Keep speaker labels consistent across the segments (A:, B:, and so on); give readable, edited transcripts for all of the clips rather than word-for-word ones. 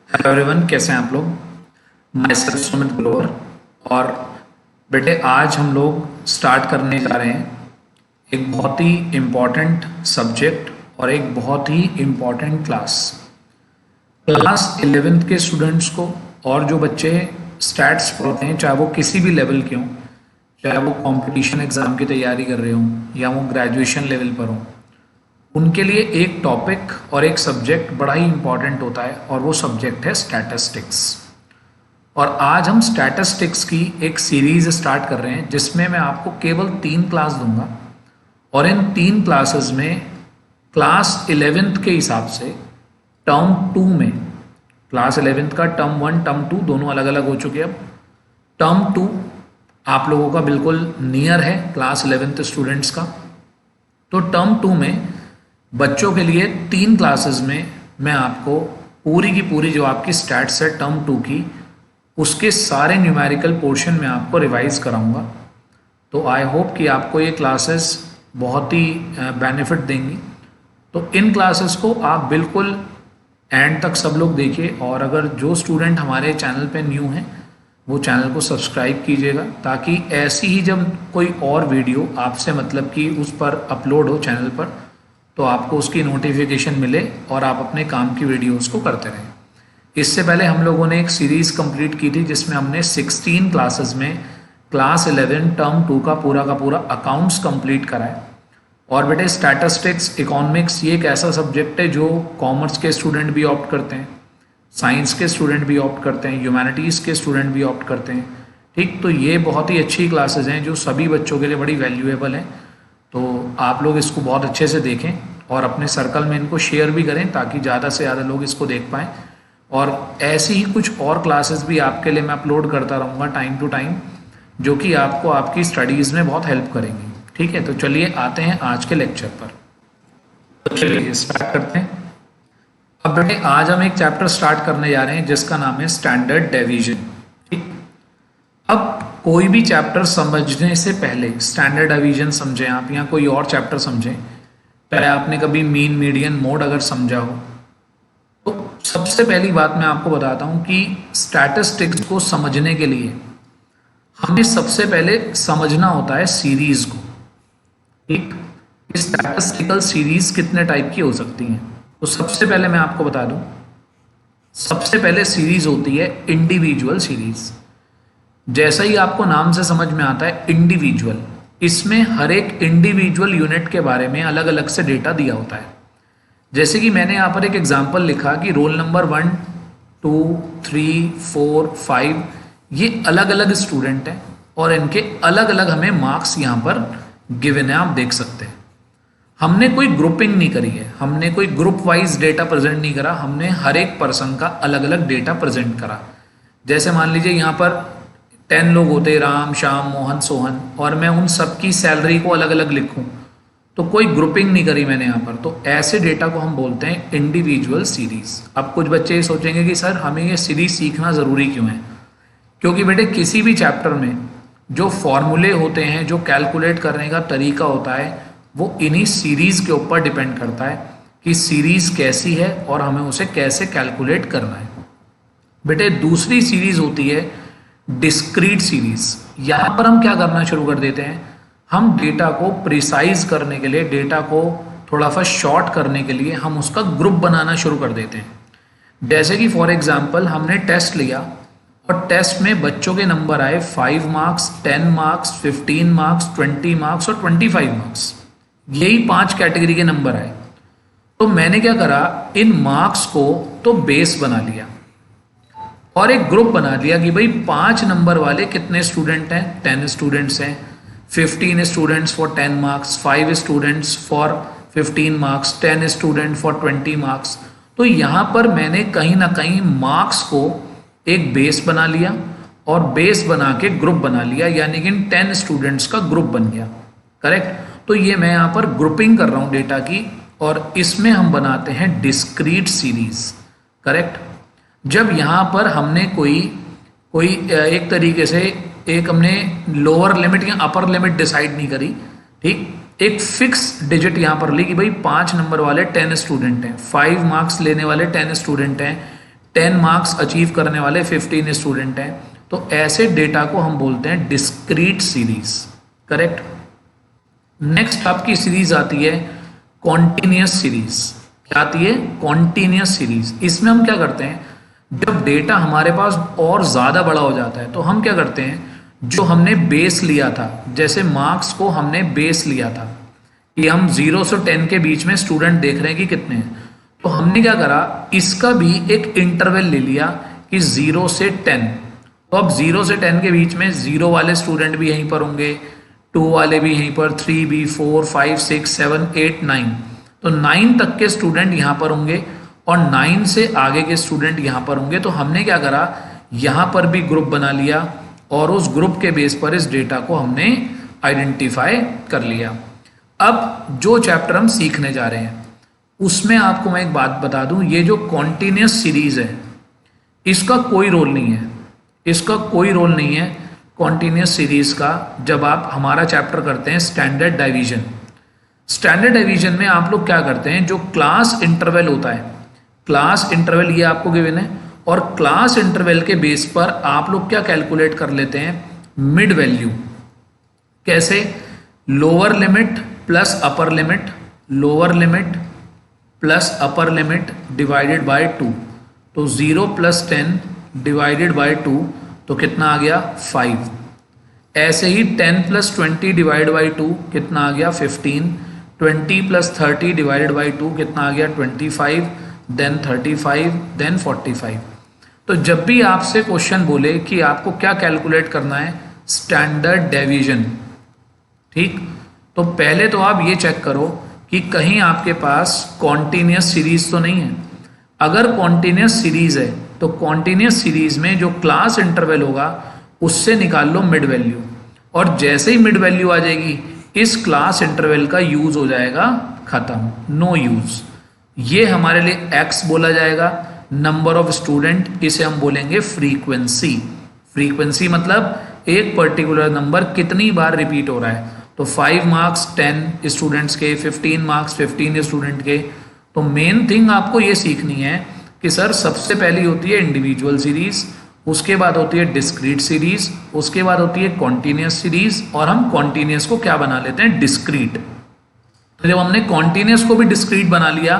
A: Hello everyone, कैसे हैं आप लोग। मैं सेल्फ सुमित ग्रोवर। और बेटे आज हम लोग स्टार्ट करने जा रहे हैं एक बहुत ही इम्पॉर्टेंट सब्जेक्ट और एक बहुत ही इम्पॉर्टेंट क्लास। क्लास 11th के स्टूडेंट्स को और जो बच्चे स्टैट्स पढ़ते हैं, चाहे वो किसी भी लेवल के हों, चाहे वो कंपटीशन एग्ज़ाम की तैयारी कर रहे हों या वो ग्रेजुएशन लेवल पर हों, उनके लिए एक टॉपिक और एक सब्जेक्ट बड़ा ही इम्पॉर्टेंट होता है और वो सब्जेक्ट है स्टैटिस्टिक्स। और आज हम स्टैटिस्टिक्स की एक सीरीज स्टार्ट कर रहे हैं जिसमें मैं आपको केवल 3 क्लास दूंगा और इन 3 क्लासेस में क्लास 11th के हिसाब से टर्म 2 में, क्लास 11th का टर्म 1 टर्म 2 दोनों अलग अलग हो चुके हैं। अब टर्म 2 आप लोगों का बिल्कुल नियर है क्लास 11th स्टूडेंट्स का। तो टर्म 2 में बच्चों के लिए 3 क्लासेस में मैं आपको पूरी की पूरी जो आपकी स्टैट्स है टर्म 2 की, उसके सारे न्यूमेरिकल पोर्शन में आपको रिवाइज कराऊंगा। तो आई होप कि आपको ये क्लासेस बहुत ही बेनिफिट देंगी। तो इन क्लासेस को आप बिल्कुल एंड तक सब लोग देखिए, और अगर जो स्टूडेंट हमारे चैनल पे न्यू हैं वो चैनल को सब्सक्राइब कीजिएगा, ताकि ऐसी ही जब कोई और वीडियो आपसे मतलब कि उस पर अपलोड हो चैनल पर, तो आपको उसकी नोटिफिकेशन मिले और आप अपने काम की वीडियोस को करते रहें। इससे पहले हम लोगों ने एक सीरीज़ कंप्लीट की थी जिसमें हमने 16 क्लासेस में क्लास 11 टर्म 2 का पूरा अकाउंट्स कंप्लीट कराए। और बेटे स्टैटिस्टिक्स, इकोनॉमिक्स ये एक ऐसा सब्जेक्ट है जो कॉमर्स के स्टूडेंट भी ऑप्ट करते हैं, साइंस के स्टूडेंट भी ऑप्ट करते हैं, ह्यूमैनिटीज़ के स्टूडेंट भी ऑप्ट करते हैं। ठीक, तो ये बहुत ही अच्छी क्लासेस हैं जो सभी बच्चों के लिए बड़ी वैल्यूएबल हैं। तो आप लोग इसको बहुत अच्छे से देखें और अपने सर्कल में इनको शेयर भी करें ताकि ज़्यादा से ज़्यादा लोग इसको देख पाएँ। और ऐसी ही कुछ और क्लासेस भी आपके लिए मैं अपलोड करता रहूँगा टाइम टू टाइम, जो कि आपको आपकी स्टडीज़ में बहुत हेल्प करेंगी। ठीक है, तो चलिए आते हैं आज के लेक्चर पर। तो चलिए स्टार्ट करते हैं। अब बेटे आज हम एक चैप्टर स्टार्ट करने जा रहे हैं जिसका नाम है स्टैंडर्ड डेविएशन। ठीक, अब कोई भी चैप्टर समझने से पहले स्टैंडर्ड डेविएशन समझें आप, या कोई और चैप्टर समझें, चाहे आपने कभी मीन मीडियन मोड अगर समझा हो, तो सबसे पहली बात मैं आपको बताता हूं कि स्टैटिस्टिक्स को समझने के लिए हमें सबसे पहले समझना होता है सीरीज को। ठीक, स्टैटिस्टिकल सीरीज कितने टाइप की हो सकती हैं, तो सबसे पहले मैं आपको बता दूं, सबसे पहले सीरीज होती है इंडिविजुअल सीरीज। जैसा ही आपको नाम से समझ में आता है इंडिविजुअल, इसमें हर एक इंडिविजुअल यूनिट के बारे में अलग अलग से डेटा दिया होता है। जैसे कि मैंने यहाँ पर एक एग्जांपल लिखा कि रोल नंबर 1, 2, 3, 4, 5 ये अलग अलग स्टूडेंट हैं और इनके अलग अलग हमें मार्क्स यहाँ पर गिवन है, आप देख सकते हैं। हमने कोई ग्रुपिंग नहीं करी है, हमने कोई ग्रुप वाइज डेटा प्रेजेंट नहीं करा, हमने हर एक पर्सन का अलग अलग डेटा प्रेजेंट करा। जैसे मान लीजिए यहाँ पर 10 लोग होते, राम, श्याम, मोहन, सोहन, और मैं उन सब की सैलरी को अलग अलग लिखूं, तो कोई ग्रुपिंग नहीं करी मैंने यहाँ पर। तो ऐसे डेटा को हम बोलते हैं इंडिविजुअल सीरीज। अब कुछ बच्चे ये सोचेंगे कि सर हमें ये सीरीज सीखना ज़रूरी क्यों है, क्योंकि बेटे किसी भी चैप्टर में जो फॉर्मूले होते हैं, जो कैलकुलेट करने का तरीका होता है, वो इन्हीं सीरीज के ऊपर डिपेंड करता है कि सीरीज कैसी है और हमें उसे कैसे कैलकुलेट करना है। बेटे दूसरी सीरीज होती है डिस्क्रीट सीरीज। यहाँ पर हम क्या करना शुरू कर देते हैं, हम डेटा को प्रिसाइज करने के लिए, डेटा को थोड़ा सा शॉर्ट करने के लिए हम उसका ग्रुप बनाना शुरू कर देते हैं। जैसे कि फॉर एग्जांपल हमने टेस्ट लिया और टेस्ट में बच्चों के नंबर आए 5 मार्क्स, 10 मार्क्स, 15 मार्क्स, 20 मार्क्स और 25 मार्क्स, यही 5 कैटेगरी के नंबर आए। तो मैंने क्या करा, इन मार्क्स को तो बेस बना लिया और एक ग्रुप बना लिया कि भाई 5 नंबर वाले कितने स्टूडेंट हैं, 10 स्टूडेंट्स हैं, 15 students for 10 marks, 5 students for 15 marks, 10 student for 20 marks. तो यहाँ पर मैंने कहीं ना कहीं मार्क्स को एक बेस बना लिया और बेस बना के ग्रुप बना लिया, यानी कि 10 स्टूडेंट्स का ग्रुप बन गया। करेक्ट, तो ये मैं यहाँ पर ग्रुपिंग कर रहा हूँ डेटा की, और इसमें हम बनाते हैं डिस्क्रीट सीरीज। करेक्ट, जब यहाँ पर हमने कोई एक तरीके से एक हमने लोअर लिमिट या अपर लिमिट डिसाइड नहीं करी, ठीक, एक फिक्स डिजिट यहाँ पर ली कि भाई 5 नंबर वाले 10 स्टूडेंट हैं, 5 मार्क्स लेने वाले 10 स्टूडेंट हैं, 10 मार्क्स अचीव करने वाले 15 स्टूडेंट हैं, तो ऐसे डेटा को हम बोलते हैं डिस्क्रीट सीरीज। करेक्ट। नेक्स्ट आपकी सीरीज आती है कॉन्टिन्यूस सीरीज। क्या आती है? Continuous series. इसमें हम क्या करते हैं, जब डेटा हमारे पास और ज़्यादा बड़ा हो जाता है तो हम क्या करते हैं, जो हमने बेस लिया था, जैसे मार्क्स को हमने बेस लिया था कि हम 0 से 10 के बीच में स्टूडेंट देख रहे हैं कि कितने हैं, तो हमने क्या करा, इसका भी एक इंटरवल ले लिया कि 0 से 10। तो अब 0 से 10 के बीच में 0 वाले स्टूडेंट भी यहीं पर होंगे, 2 वाले भी यहीं पर, 3 भी, 4, 5, 6, 7, 8, 9, तो 9 तक के स्टूडेंट यहाँ पर होंगे और 9 से आगे के स्टूडेंट यहाँ पर होंगे। तो हमने क्या करा, यहाँ पर भी ग्रुप बना लिया और उस ग्रुप के बेस पर इस डेटा को हमने आइडेंटिफाई कर लिया। अब जो चैप्टर हम सीखने जा रहे हैं उसमें आपको मैं एक बात बता दूं, ये जो कॉन्टिन्यूस सीरीज है इसका कोई रोल नहीं है, इसका कोई रोल नहीं है कॉन्टिन्यूस सीरीज का। जब आप हमारा चैप्टर करते हैं स्टैंडर्ड डिवीजन, स्टैंडर्ड डिवीजन में आप लोग क्या करते हैं, जो क्लास इंटरवल होता है, क्लास इंटरवल ये आपको गिवन है और क्लास इंटरवल के बेस पर आप लोग क्या कैलकुलेट कर लेते हैं, मिड वैल्यू। कैसे? Lower limit plus upper limit, lower limit plus upper limit divided by 2, तो 0 + 10 डिवाइडेड बाय 2, तो कितना आ गया 5। ऐसे ही 10 + 20 डिवाइड बाई 2 कितना आ गया 15, 20 + 30 डिवाइडेड बाई 2 कितना आ गया 25, देन 35, देन 45। तो जब भी आपसे क्वेश्चन बोले कि आपको क्या कैलकुलेट करना है, स्टैंडर्ड डेविएशन, ठीक, तो पहले तो आप ये चेक करो कि कहीं आपके पास कॉन्टिन्यूस सीरीज तो नहीं है। अगर कॉन्टिन्यूस सीरीज है तो कॉन्टिन्यूस सीरीज में जो क्लास इंटरवल होगा उससे निकाल लो मिड वैल्यू, और जैसे ही मिड वैल्यू आ जाएगी इस क्लास इंटरवल का यूज हो जाएगा खत्म, नो यूज। ये हमारे लिए x बोला जाएगा, नंबर ऑफ स्टूडेंट इसे हम बोलेंगे फ्रीक्वेंसी। फ्रीक्वेंसी मतलब एक पर्टिकुलर नंबर कितनी बार रिपीट हो रहा है, तो 5 मार्क्स 10 स्टूडेंट्स के, 15 मार्क्स 15 स्टूडेंट के। तो मेन थिंग आपको ये सीखनी है कि सर सबसे पहली होती है इंडिविजुअल सीरीज, उसके बाद होती है डिस्क्रीट सीरीज, उसके बाद होती है कॉन्टिन्यूस सीरीज, और हम कॉन्टिन्यूस को क्या बना लेते हैं, डिस्क्रीट। तो जब हमने कॉन्टिन्यूस को भी डिस्क्रीट बना लिया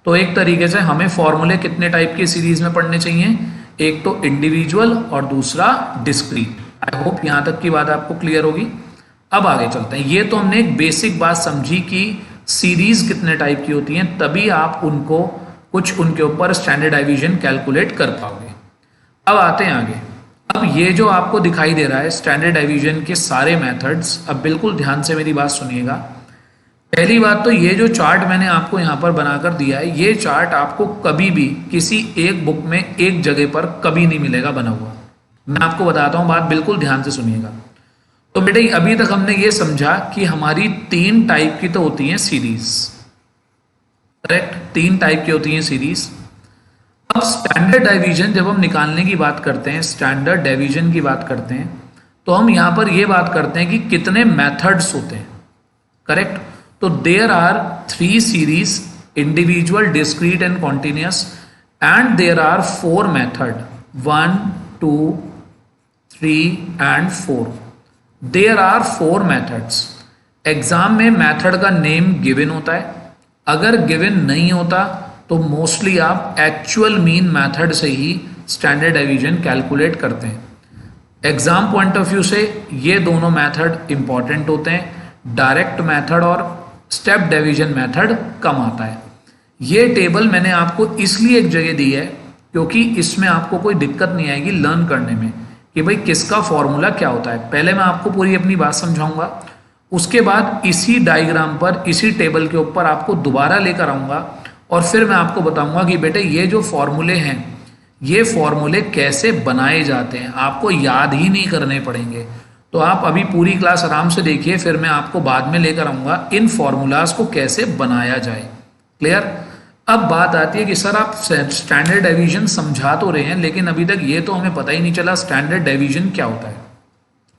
A: तो एक तरीके से हमें फॉर्मूले कितने टाइप के सीरीज में पढ़ने चाहिए, एक तो इंडिविजुअल और दूसरा डिस्क्रीट। आई होप यहाँ तक की बात आपको क्लियर होगी। अब आगे चलते हैं। ये तो हमने एक बेसिक बात समझी कि सीरीज कितने टाइप की होती हैं, तभी आप उनको कुछ उनके ऊपर स्टैंडर्ड डिवीजन कैलकुलेट कर पाओगे। अब आते हैं आगे। अब ये जो आपको दिखाई दे रहा है स्टैंडर्ड डिवीजन के सारे मेथड्स, अब बिल्कुल ध्यान से मेरी बात सुनिएगा। पहली बात तो ये जो चार्ट मैंने आपको यहाँ पर बनाकर दिया है, ये चार्ट आपको कभी भी किसी एक बुक में एक जगह पर कभी नहीं मिलेगा बना हुआ। मैं आपको बताता हूँ, बात बिल्कुल ध्यान से सुनिएगा। तो बेटे अभी तक हमने ये समझा कि हमारी 3 टाइप की तो होती हैं सीरीज, करेक्ट, 3 टाइप की होती हैं सीरीज। अब स्टैंडर्ड डिवीजन जब हम निकालने की बात करते हैं, स्टैंडर्ड डिवीजन की बात करते हैं, तो हम यहाँ पर ये बात करते हैं कि कितने मेथड्स होते हैं, करेक्ट। तो there are 3 series, individual, discrete and continuous, and there are 4 method, 1, 2, 3 and 4। There are 4 methods. Exam में मेथड का नेम गिवन होता है, अगर गिवन नहीं होता तो मोस्टली आप एक्चुअल मीन मेथड से ही स्टैंडर्ड डिवीजन कैलकुलेट करते हैं। एग्जाम पॉइंट ऑफ व्यू से ये दोनों मेथड इंपॉर्टेंट होते हैं, डायरेक्ट मेथड और स्टेप डिवीजन मेथड कम आता है। ये टेबल मैंने आपको इसलिए एक जगह दी है क्योंकि इसमें आपको कोई दिक्कत नहीं आएगी लर्न करने में कि भाई किसका फॉर्मूला क्या होता है। पहले मैं आपको पूरी अपनी बात समझाऊंगा, उसके बाद इसी डायग्राम पर, इसी टेबल के ऊपर आपको दोबारा लेकर आऊँगा और फिर मैं आपको बताऊंगा कि बेटे ये जो फॉर्मूले हैं, ये फॉर्मूले कैसे बनाए जाते हैं, आपको याद ही नहीं करने पड़ेंगे। तो आप अभी पूरी क्लास आराम से देखिए, फिर मैं आपको बाद में लेकर आऊँगा इन फॉर्मूलाज को कैसे बनाया जाए। क्लियर? अब बात आती है कि सर आप स्टैंडर्ड डिवीजन समझा तो रहे हैं, लेकिन अभी तक ये तो हमें पता ही नहीं चला स्टैंडर्ड डिवीजन क्या होता है।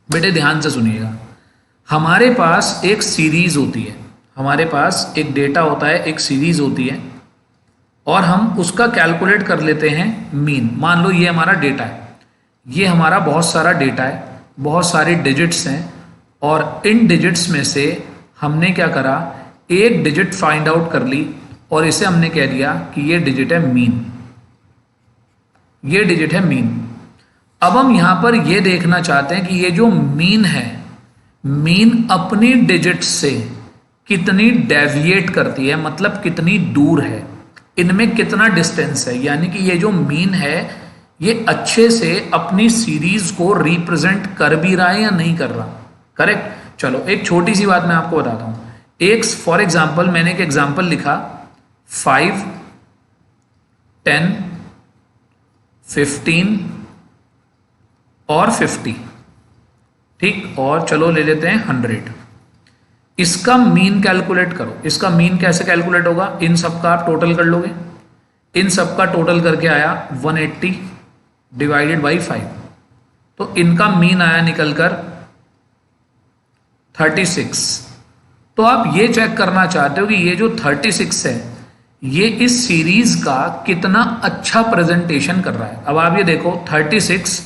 A: बेटे ध्यान से सुनिएगा, हमारे पास एक सीरीज होती है, हमारे पास एक डेटा होता है, एक सीरीज होती है, और हम उसका कैलकुलेट कर लेते हैं मीन। मान लो ये हमारा डेटा है, ये हमारा बहुत सारा डेटा है, बहुत सारी डिजिट्स हैं, और इन डिजिट्स में से हमने क्या करा, एक डिजिट फाइंड आउट कर ली और इसे हमने कह दिया कि ये डिजिट है मीन, ये डिजिट है मीन। अब हम यहां पर ये देखना चाहते हैं कि ये जो मीन है, मीन अपनी डिजिट से कितनी डेविएट करती है, मतलब कितनी दूर है, इनमें कितना डिस्टेंस है, यानी कि ये जो मीन है ये अच्छे से अपनी सीरीज को रिप्रेजेंट कर भी रहा है या नहीं कर रहा। करेक्ट। चलो एक छोटी सी बात मैं आपको बताता हूं। एक फॉर एग्जाम्पल मैंने एक एग्जाम्पल लिखा 5, 10, 15 और 50, ठीक, और चलो ले लेते हैं 100। इसका मीन कैलकुलेट करो। इसका मीन कैसे कैलकुलेट होगा, इन सब का आप टोटल कर लोगे, इन सब का टोटल करके आया 180 डिवाइडेड बाई 5, तो इनका मीन आया निकलकर 36। तो आप ये चेक करना चाहते हो कि ये जो 36 है ये इस सीरीज का कितना अच्छा प्रेजेंटेशन कर रहा है। अब आप ये देखो 36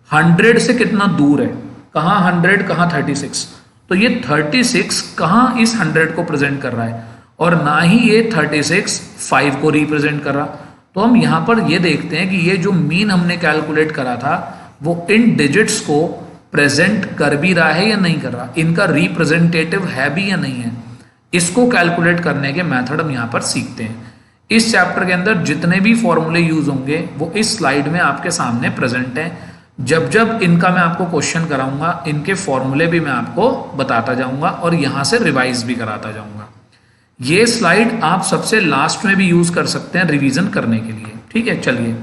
A: 100 से कितना दूर है, कहाँ 100 कहाँ 36, तो ये 36 कहाँ इस 100 को प्रेजेंट कर रहा है, और ना ही ये 36 5 को रिप्रेजेंट कर रहा। तो हम यहाँ पर ये देखते हैं कि ये जो मीन हमने कैलकुलेट करा था वो इन डिजिट्स को प्रेजेंट कर भी रहा है या नहीं कर रहा, इनका रिप्रेजेंटेटिव है भी या नहीं है। इसको कैलकुलेट करने के मेथड हम यहाँ पर सीखते हैं। इस चैप्टर के अंदर जितने भी फॉर्मूले यूज होंगे वो इस स्लाइड में आपके सामने प्रेजेंट हैं। जब जब इनका मैं आपको क्वेश्चन कराऊंगा इनके फॉर्मूले भी मैं आपको बताता जाऊंगा और यहाँ से रिवाइज भी कराता जाऊंगा। ये स्लाइड आप सबसे लास्ट में भी यूज कर सकते हैं रिवीजन करने के लिए, ठीक है। चलिए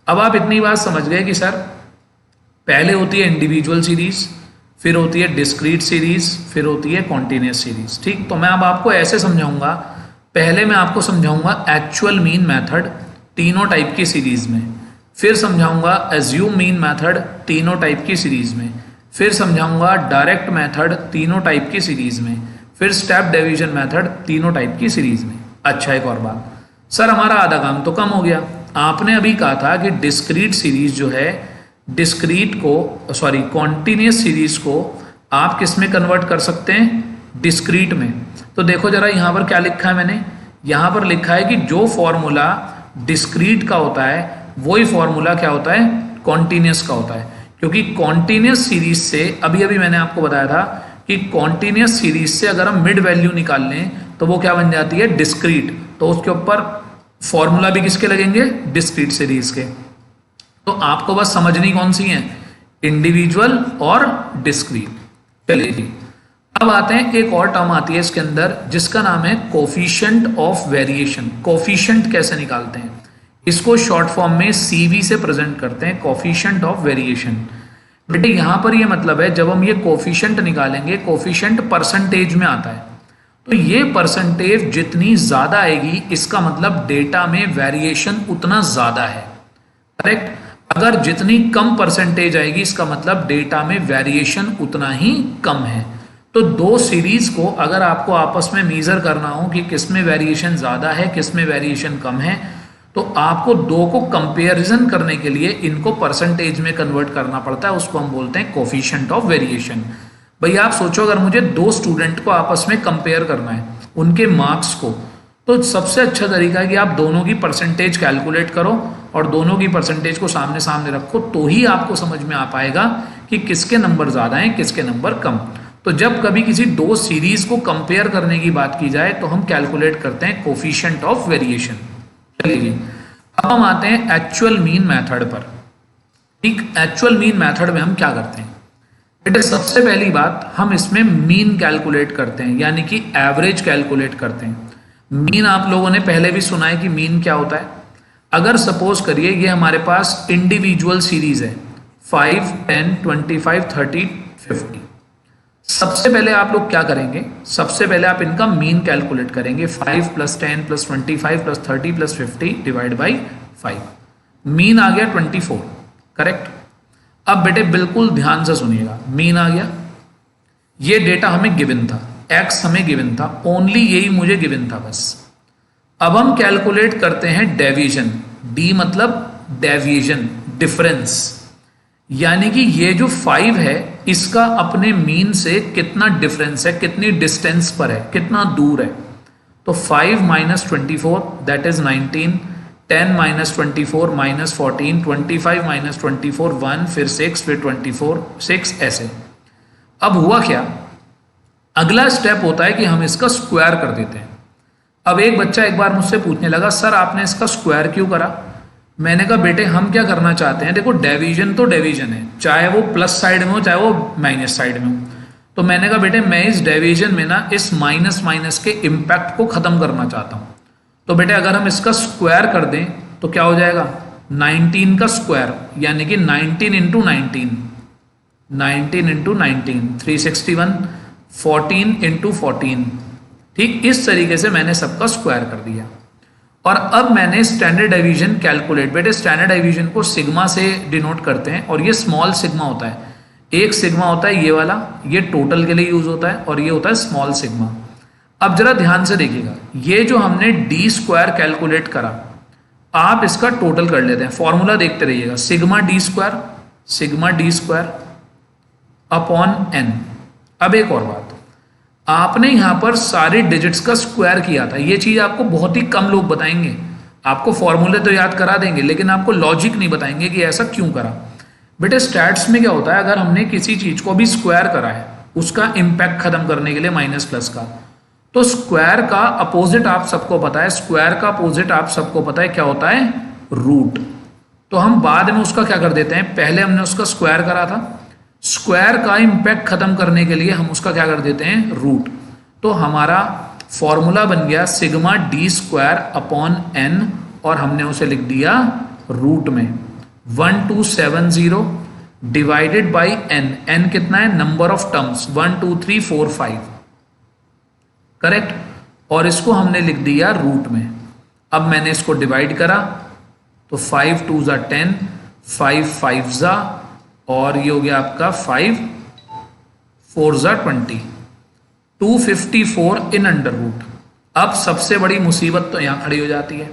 A: अब आप इतनी बात समझ गए कि सर पहले होती है इंडिविजुअल सीरीज, फिर होती है डिस्क्रीट सीरीज, फिर होती है कॉन्टिन्यूस सीरीज, ठीक। तो मैं अब आपको ऐसे समझाऊंगा। पहले मैं आपको समझाऊंगा एक्चुअल मीन मेथड तीनों टाइप की सीरीज में, फिर समझाऊंगा एज्यूम मीन मेथड तीनों टाइप की सीरीज में, फिर समझाऊंगा डायरेक्ट मेथड तीनों टाइप की सीरीज में, फिर स्टेप डिवीजन मेथड तीनों टाइप की सीरीज में। अच्छा एक और बात, सर हमारा आधा काम तो कम हो गया। आपने अभी कहा था कि डिस्क्रीट सीरीज जो है, डिस्क्रीट को सॉरी कॉन्टिन्यूस सीरीज को आप किस में कन्वर्ट कर सकते हैं, डिस्क्रीट में। तो देखो जरा यहाँ पर क्या लिखा है मैंने, यहाँ पर लिखा है कि जो फॉर्मूला डिस्क्रीट का होता है वही फॉर्मूला क्या होता है, कॉन्टिन्यूस का होता है। क्योंकि कॉन्टिन्यूस सीरीज से अभी अभी मैंने आपको बताया था कि कॉन्टिन्यूस सीरीज से अगर हम मिड वैल्यू निकाल लें तो वो क्या बन जाती है, डिस्क्रीट। तो उसके ऊपर फॉर्मूला भी किसके लगेंगे, डिस्क्रीट सीरीज के। तो आपको बस समझनी कौन सी है, इंडिविजुअल और डिस्क्रीट। चलिए जी अब आते हैं, एक और टर्म आती है इसके अंदर जिसका नाम है कोफिशिएंट ऑफ वेरिएशन। कोफिशिएंट कैसे निकालते हैं, इसको शॉर्ट फॉर्म में CV से प्रेजेंट करते हैं, कोफिशिएंट ऑफ वेरिएशन। बेटे यहां पर ये मतलब है जब हम ये कोफिशिएंट निकालेंगे, कोफिशिएंट परसेंटेज में आता है, तो ये परसेंटेज जितनी ज्यादा आएगी इसका मतलब डेटा में वेरिएशन उतना ज्यादा है। करेक्ट। अगर जितनी कम परसेंटेज आएगी इसका मतलब डेटा में वेरिएशन उतना ही कम है। तो दो सीरीज को अगर आपको आपस में मेजर करना हो कि किसमें वेरिएशन ज्यादा है किसमें वेरिएशन कम है, तो आपको दो को कंपैरिजन करने के लिए इनको परसेंटेज में कन्वर्ट करना पड़ता है, उसको हम बोलते हैं कोफिशिएंट ऑफ वेरिएशन। भैया आप सोचो अगर मुझे दो स्टूडेंट को आपस में कंपेयर करना है उनके मार्क्स को, तो सबसे अच्छा तरीका है कि आप दोनों की परसेंटेज कैलकुलेट करो और दोनों की परसेंटेज को सामने सामने रखो, तो ही आपको समझ में आ पाएगा कि किसके नंबर ज्यादा हैं किसके नंबर कम। तो जब कभी किसी दो सीरीज को कंपेयर करने की बात की जाए तो हम कैलकुलेट करते हैं कोफिशिएंट ऑफ वेरिएशन। चलिए अब हम आते हैं एक्चुअल मीन मेथड पर। ठीक, एक्चुअल मीन मेथड में हम क्या करते हैं बेटे, सबसे पहली बात हम इसमें मीन कैलकुलेट करते हैं, यानी कि एवरेज कैलकुलेट करते हैं। मीन आप लोगों ने पहले भी सुना है कि मीन क्या होता है। अगर सपोज करिए ये हमारे पास इंडिविजुअल सीरीज है 5, 10, 25, 30, 50। सबसे पहले आप लोग क्या करेंगे, सबसे पहले आप इनका मीन कैलकुलेट करेंगे। 5 + 10 + 25 + 30 + 50 डिवाइड बाई 5। मीन आ गया 24। करेक्ट। अब बेटे बिल्कुल ध्यान से सुनिएगा, मीन आ गया, ये डेटा हमें गिवन था, x हमें गिवन था, ओनली यही मुझे गिवन था बस। अब हम कैलकुलेट करते हैं डेविएशन। डी मतलब डेविएशन, डिफरेंस, यानी कि ये जो 5 है इसका अपने मीन से कितना डिफरेंस है, कितनी डिस्टेंस पर है, कितना दूर है। तो 5 minus 24 that is 19, 10 minus 24 minus 14, 25 minus 24 1, फिर 6, फिर 24 6, ऐसे। अब हुआ क्या, अगला स्टेप होता है कि हम इसका स्क्वायर कर देते हैं। अब एक बच्चा एक बार मुझसे पूछने लगा, सर आपने इसका स्क्वायर क्यों करा? मैंने कहा बेटे हम क्या करना चाहते हैं, देखो डिवीजन तो डिवीजन है, चाहे वो प्लस साइड में हो चाहे वो माइनस साइड में हो। तो मैंने कहा बेटे मैं इस डिवीजन में ना इस माइनस माइनस के इम्पैक्ट को खत्म करना चाहता हूं। तो बेटे अगर हम इसका स्क्वायर कर दें तो क्या हो जाएगा, 19 का स्क्वायर यानी कि 19 इंटू 19, 19 इंटू 19 361, 14 इंटू 14। ठीक इस तरीके से मैंने सबका स्क्वायर कर दिया। और अब मैंने स्टैंडर्ड डिवीजन कैलकुलेट, बेटे स्टैंडर्ड डिवीजन को सिग्मा से डिनोट करते हैं और ये स्मॉल सिग्मा होता है। एक सिग्मा होता है ये वाला, ये टोटल के लिए यूज होता है, और ये होता है स्मॉल सिग्मा। अब जरा ध्यान से देखिएगा, ये जो हमने डी स्क्वायर कैलकुलेट करा, आप इसका टोटल कर लेते हैं, फॉर्मूला देखते रहिएगा, sigma D square upon n. अब एक और बात, आपने यहां पर सारे डिजिट्स का स्क्वायर किया था, ये चीज आपको बहुत ही कम लोग बताएंगे। आपको फॉर्मूले तो याद करा देंगे लेकिन आपको लॉजिक नहीं बताएंगे कि ऐसा क्यों करा। बेटे स्टैट्स में क्या होता है, अगर हमने किसी चीज को भी स्क्वायर करा है उसका इंपैक्ट खत्म करने के लिए माइनस प्लस का, तो स्क्वायर का अपोजिट आप सबको पता है, स्क्वायर का अपोजिट आप सबको पता है क्या होता है, रूट। तो हम बाद में उसका क्या कर देते हैं, पहले हमने उसका स्क्वायर करा था, स्क्वायर का इंपैक्ट खत्म करने के लिए हम उसका क्या कर देते हैं, रूट। तो हमारा फॉर्मूला बन गया sigma D square upon n, और हमने उसे लिख दिया रूट में 1270 डिवाइडेड बाई एन। एन कितना है, नंबर ऑफ टर्म्स 1 2 3 4 5, करेक्ट। और इसको हमने लिख दिया रूट में। अब मैंने इसको डिवाइड करा तो 5 2 ज़ा 10, 5 5 ज़ा, और ये हो गया आपका 5 4 ज़ा 20, 254 इन अंडर रूट। अब सबसे बड़ी मुसीबत तो यहां खड़ी हो जाती है,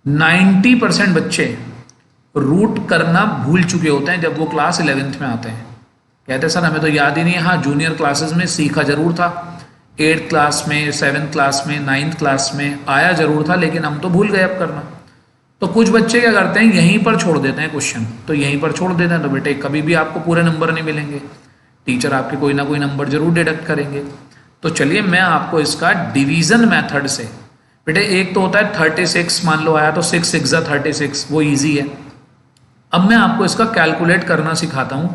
A: 90% बच्चे रूट करना भूल चुके होते हैं जब वो क्लास 11th में आते हैं। कहते हैं सर हमें तो याद ही नहीं है। हाँ, जूनियर क्लासेस में सीखा जरूर था, 8th क्लास में, 7th क्लास में, 9th क्लास में आया जरूर था, लेकिन हम तो भूल गए अब करना। तो कुछ बच्चे क्या करते हैं, यहीं पर छोड़ देते हैं क्वेश्चन, तो यहीं पर छोड़ देते हैं तो बेटे कभी भी आपको पूरे नंबर नहीं मिलेंगे, टीचर आपके कोई ना कोई नंबर जरूर डिडक्ट करेंगे। तो चलिए मैं आपको इसका डिवीजन मेथड से, बेटे एक तो होता है 36, मान लो आया तो 6 6 ज़ा 36, वो इजी है। अब मैं आपको इसका कैलकुलेट करना सिखाता हूं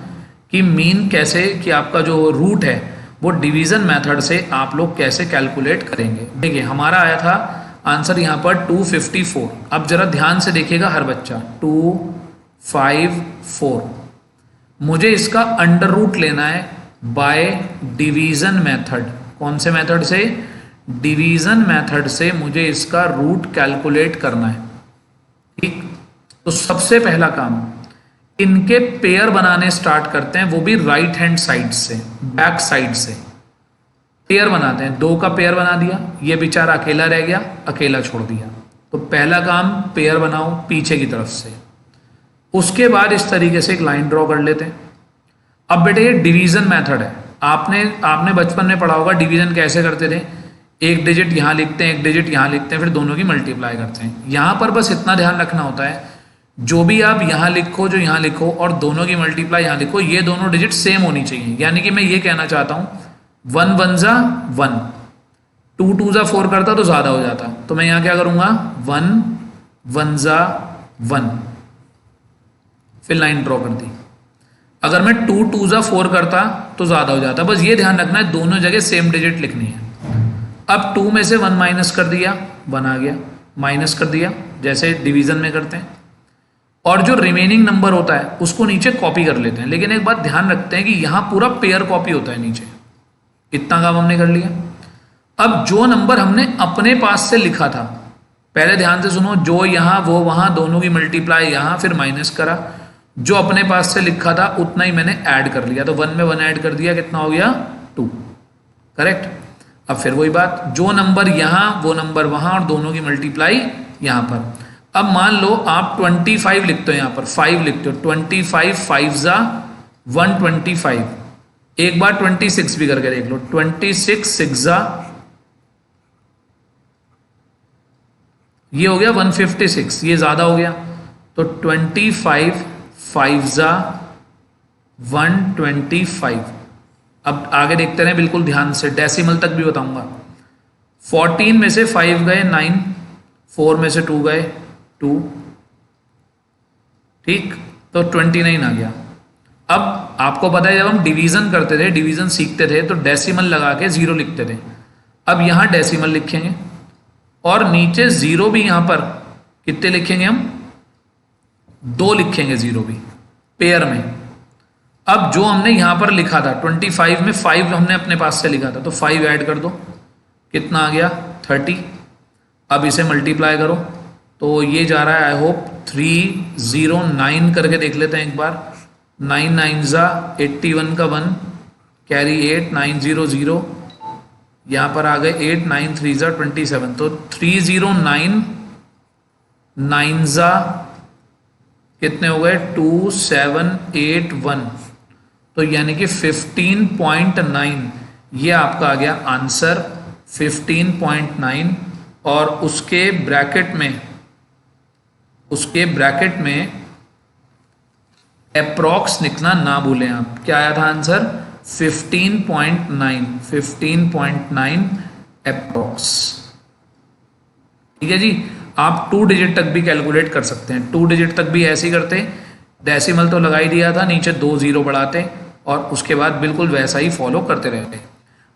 A: कि मीन कैसे, कि आपका जो रूट है वो डिवीजन मेथड से आप लोग कैसे कैलकुलेट करेंगे। देखिए हमारा आया था आंसर यहाँ पर 254। अब जरा ध्यान से देखिएगा हर बच्चा, 254, मुझे इसका अंडर रूट लेना है बाय डिवीजन मेथड। कौन से मेथड से, डिवीजन मेथड से मुझे इसका रूट कैलकुलेट करना है। ठीक, तो सबसे पहला काम, इनके पेयर बनाने स्टार्ट करते हैं, वो भी राइट हैंड साइड से, बैक साइड से पेयर बनाते हैं। 2 का पेयर बना दिया, ये बेचारा अकेला रह गया, अकेला छोड़ दिया। तो पहला काम पेयर बनाओ पीछे की तरफ से। उसके बाद इस तरीके से एक लाइन ड्रॉ कर लेते हैं। अब बेटे ये डिवीजन मेथड है, आपने बचपन में पढ़ा होगा डिवीजन कैसे करते थे, एक डिजिट यहाँ लिखते हैं, एक डिजिट यहाँ लिखते हैं, फिर दोनों की मल्टीप्लाई करते हैं। यहाँ पर बस इतना ध्यान रखना होता है, जो भी आप यहाँ लिखो, जो यहाँ लिखो और दोनों की मल्टीप्लाई यहाँ लिखो, ये दोनों डिजिट सेम होनी चाहिए। यानी कि मैं ये कहना चाहता हूँ 1 1 ज़ा 1, 2 2 ज़ा 4 करता तो ज़्यादा हो जाता, तो मैं यहाँ क्या करूँगा 1 1 ज़ा 1, फिर लाइन ड्रॉ कर दी। अगर मैं 2 2 ज़ा 4 करता तो ज़्यादा हो जाता। बस ये ध्यान रखना है दोनों जगह सेम डिजिट लिखनी है। अब 2 में से 1 माइनस कर दिया, 1 आ गया, माइनस कर दिया जैसे डिवीजन में करते हैं, और जो रिमेनिंग नंबर होता है उसको नीचे कॉपी कर लेते हैं। लेकिन एक बात ध्यान रखते हैं कि यहाँ पूरा पेयर कॉपी होता है नीचे। इतना काम हमने कर लिया। अब जो नंबर हमने अपने पास से लिखा था, पहले ध्यान से सुनो, जो यहाँ वो वहाँ, दोनों की मल्टीप्लाई यहाँ, फिर माइनस करा, जो अपने पास से लिखा था उतना ही मैंने ऐड कर लिया। तो 1 में 1 ऐड कर दिया, कितना हो गया 2, करेक्ट। अब फिर वही बात, जो नंबर यहाँ वो नंबर वहाँ और दोनों की मल्टीप्लाई यहाँ पर। अब मान लो आप 25 लिखते हो, यहाँ पर 5 लिखते हो, 25 5 जा 125। एक बार 26 भी करके देख लो, 26 6 जा, ये हो गया 156, ये ज्यादा हो गया, तो 25 5 जा 125। अब आगे देखते रहे बिल्कुल ध्यान से, डेसिमल तक भी बताऊंगा। 14 में से 5 गए 9, 4 में से 2 गए 2, ठीक, तो 29 आ गया। अब आपको पता है जब हम डिवीजन करते थे, डिवीजन सीखते थे, तो डेसिमल लगा के 0 लिखते थे। अब यहां डेसिमल लिखेंगे और नीचे 0 भी, यहां पर कितने लिखेंगे हम, 2 लिखेंगे 0 भी पेयर में। अब जो हमने यहां पर लिखा था 25 में 5 हमने अपने पास से लिखा था, तो 5 ऐड कर दो, कितना आ गया 30। अब इसे मल्टीप्लाई करो, तो ये जा रहा है आई होप 309 करके देख लेते हैं एक बार। 9 9 जा 81 का 1 कैरी 8 900, यहाँ पर आ गए 8 9 3 जा 27, तो 309 9 जा कितने हो गए 2781, तो यानी कि 15.9 ये आपका आ गया आंसर 15.9। और उसके ब्रैकेट में अप्रॉक्स लिखना ना भूलें आप। क्या आया था आंसर 15.9 अप्रॉक्स। ठीक है जी, आप 2 डिजिट तक भी कैलकुलेट कर सकते हैं। 2 डिजिट तक भी ऐसे ही करते, डेसिमल तो लगा ही दिया था, नीचे 2 0 बढ़ाते और उसके बाद बिल्कुल वैसा ही फॉलो करते रहते।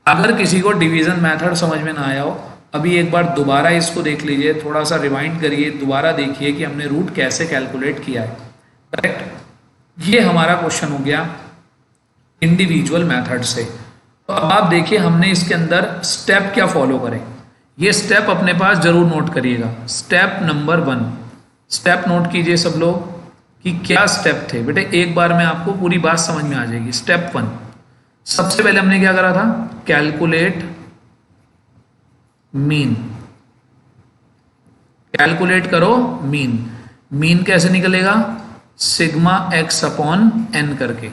A: अगर किसी को डिवीजन मेथड समझ में ना आया हो, अभी एक बार दोबारा इसको देख लीजिए, थोड़ा सा रिवाइंड करिए, दोबारा देखिए कि हमने रूट कैसे कैलकुलेट किया है। करेक्ट, ये हमारा क्वेश्चन हो गया इंडिविजुअल मेथड से। तो अब आप देखिए हमने इसके अंदर स्टेप क्या फॉलो करें, ये स्टेप अपने पास जरूर नोट करिएगा। स्टेप नंबर 1, स्टेप नोट कीजिए सब लोग कि क्या स्टेप थे। बेटे एक बार में आपको पूरी बात समझ में आ जाएगी। स्टेप 1, सबसे पहले हमने क्या करा था, कैलकुलेट मीन। कैलकुलेट करो मीन। मीन कैसे निकलेगा, सिग्मा x अपॉन n करके।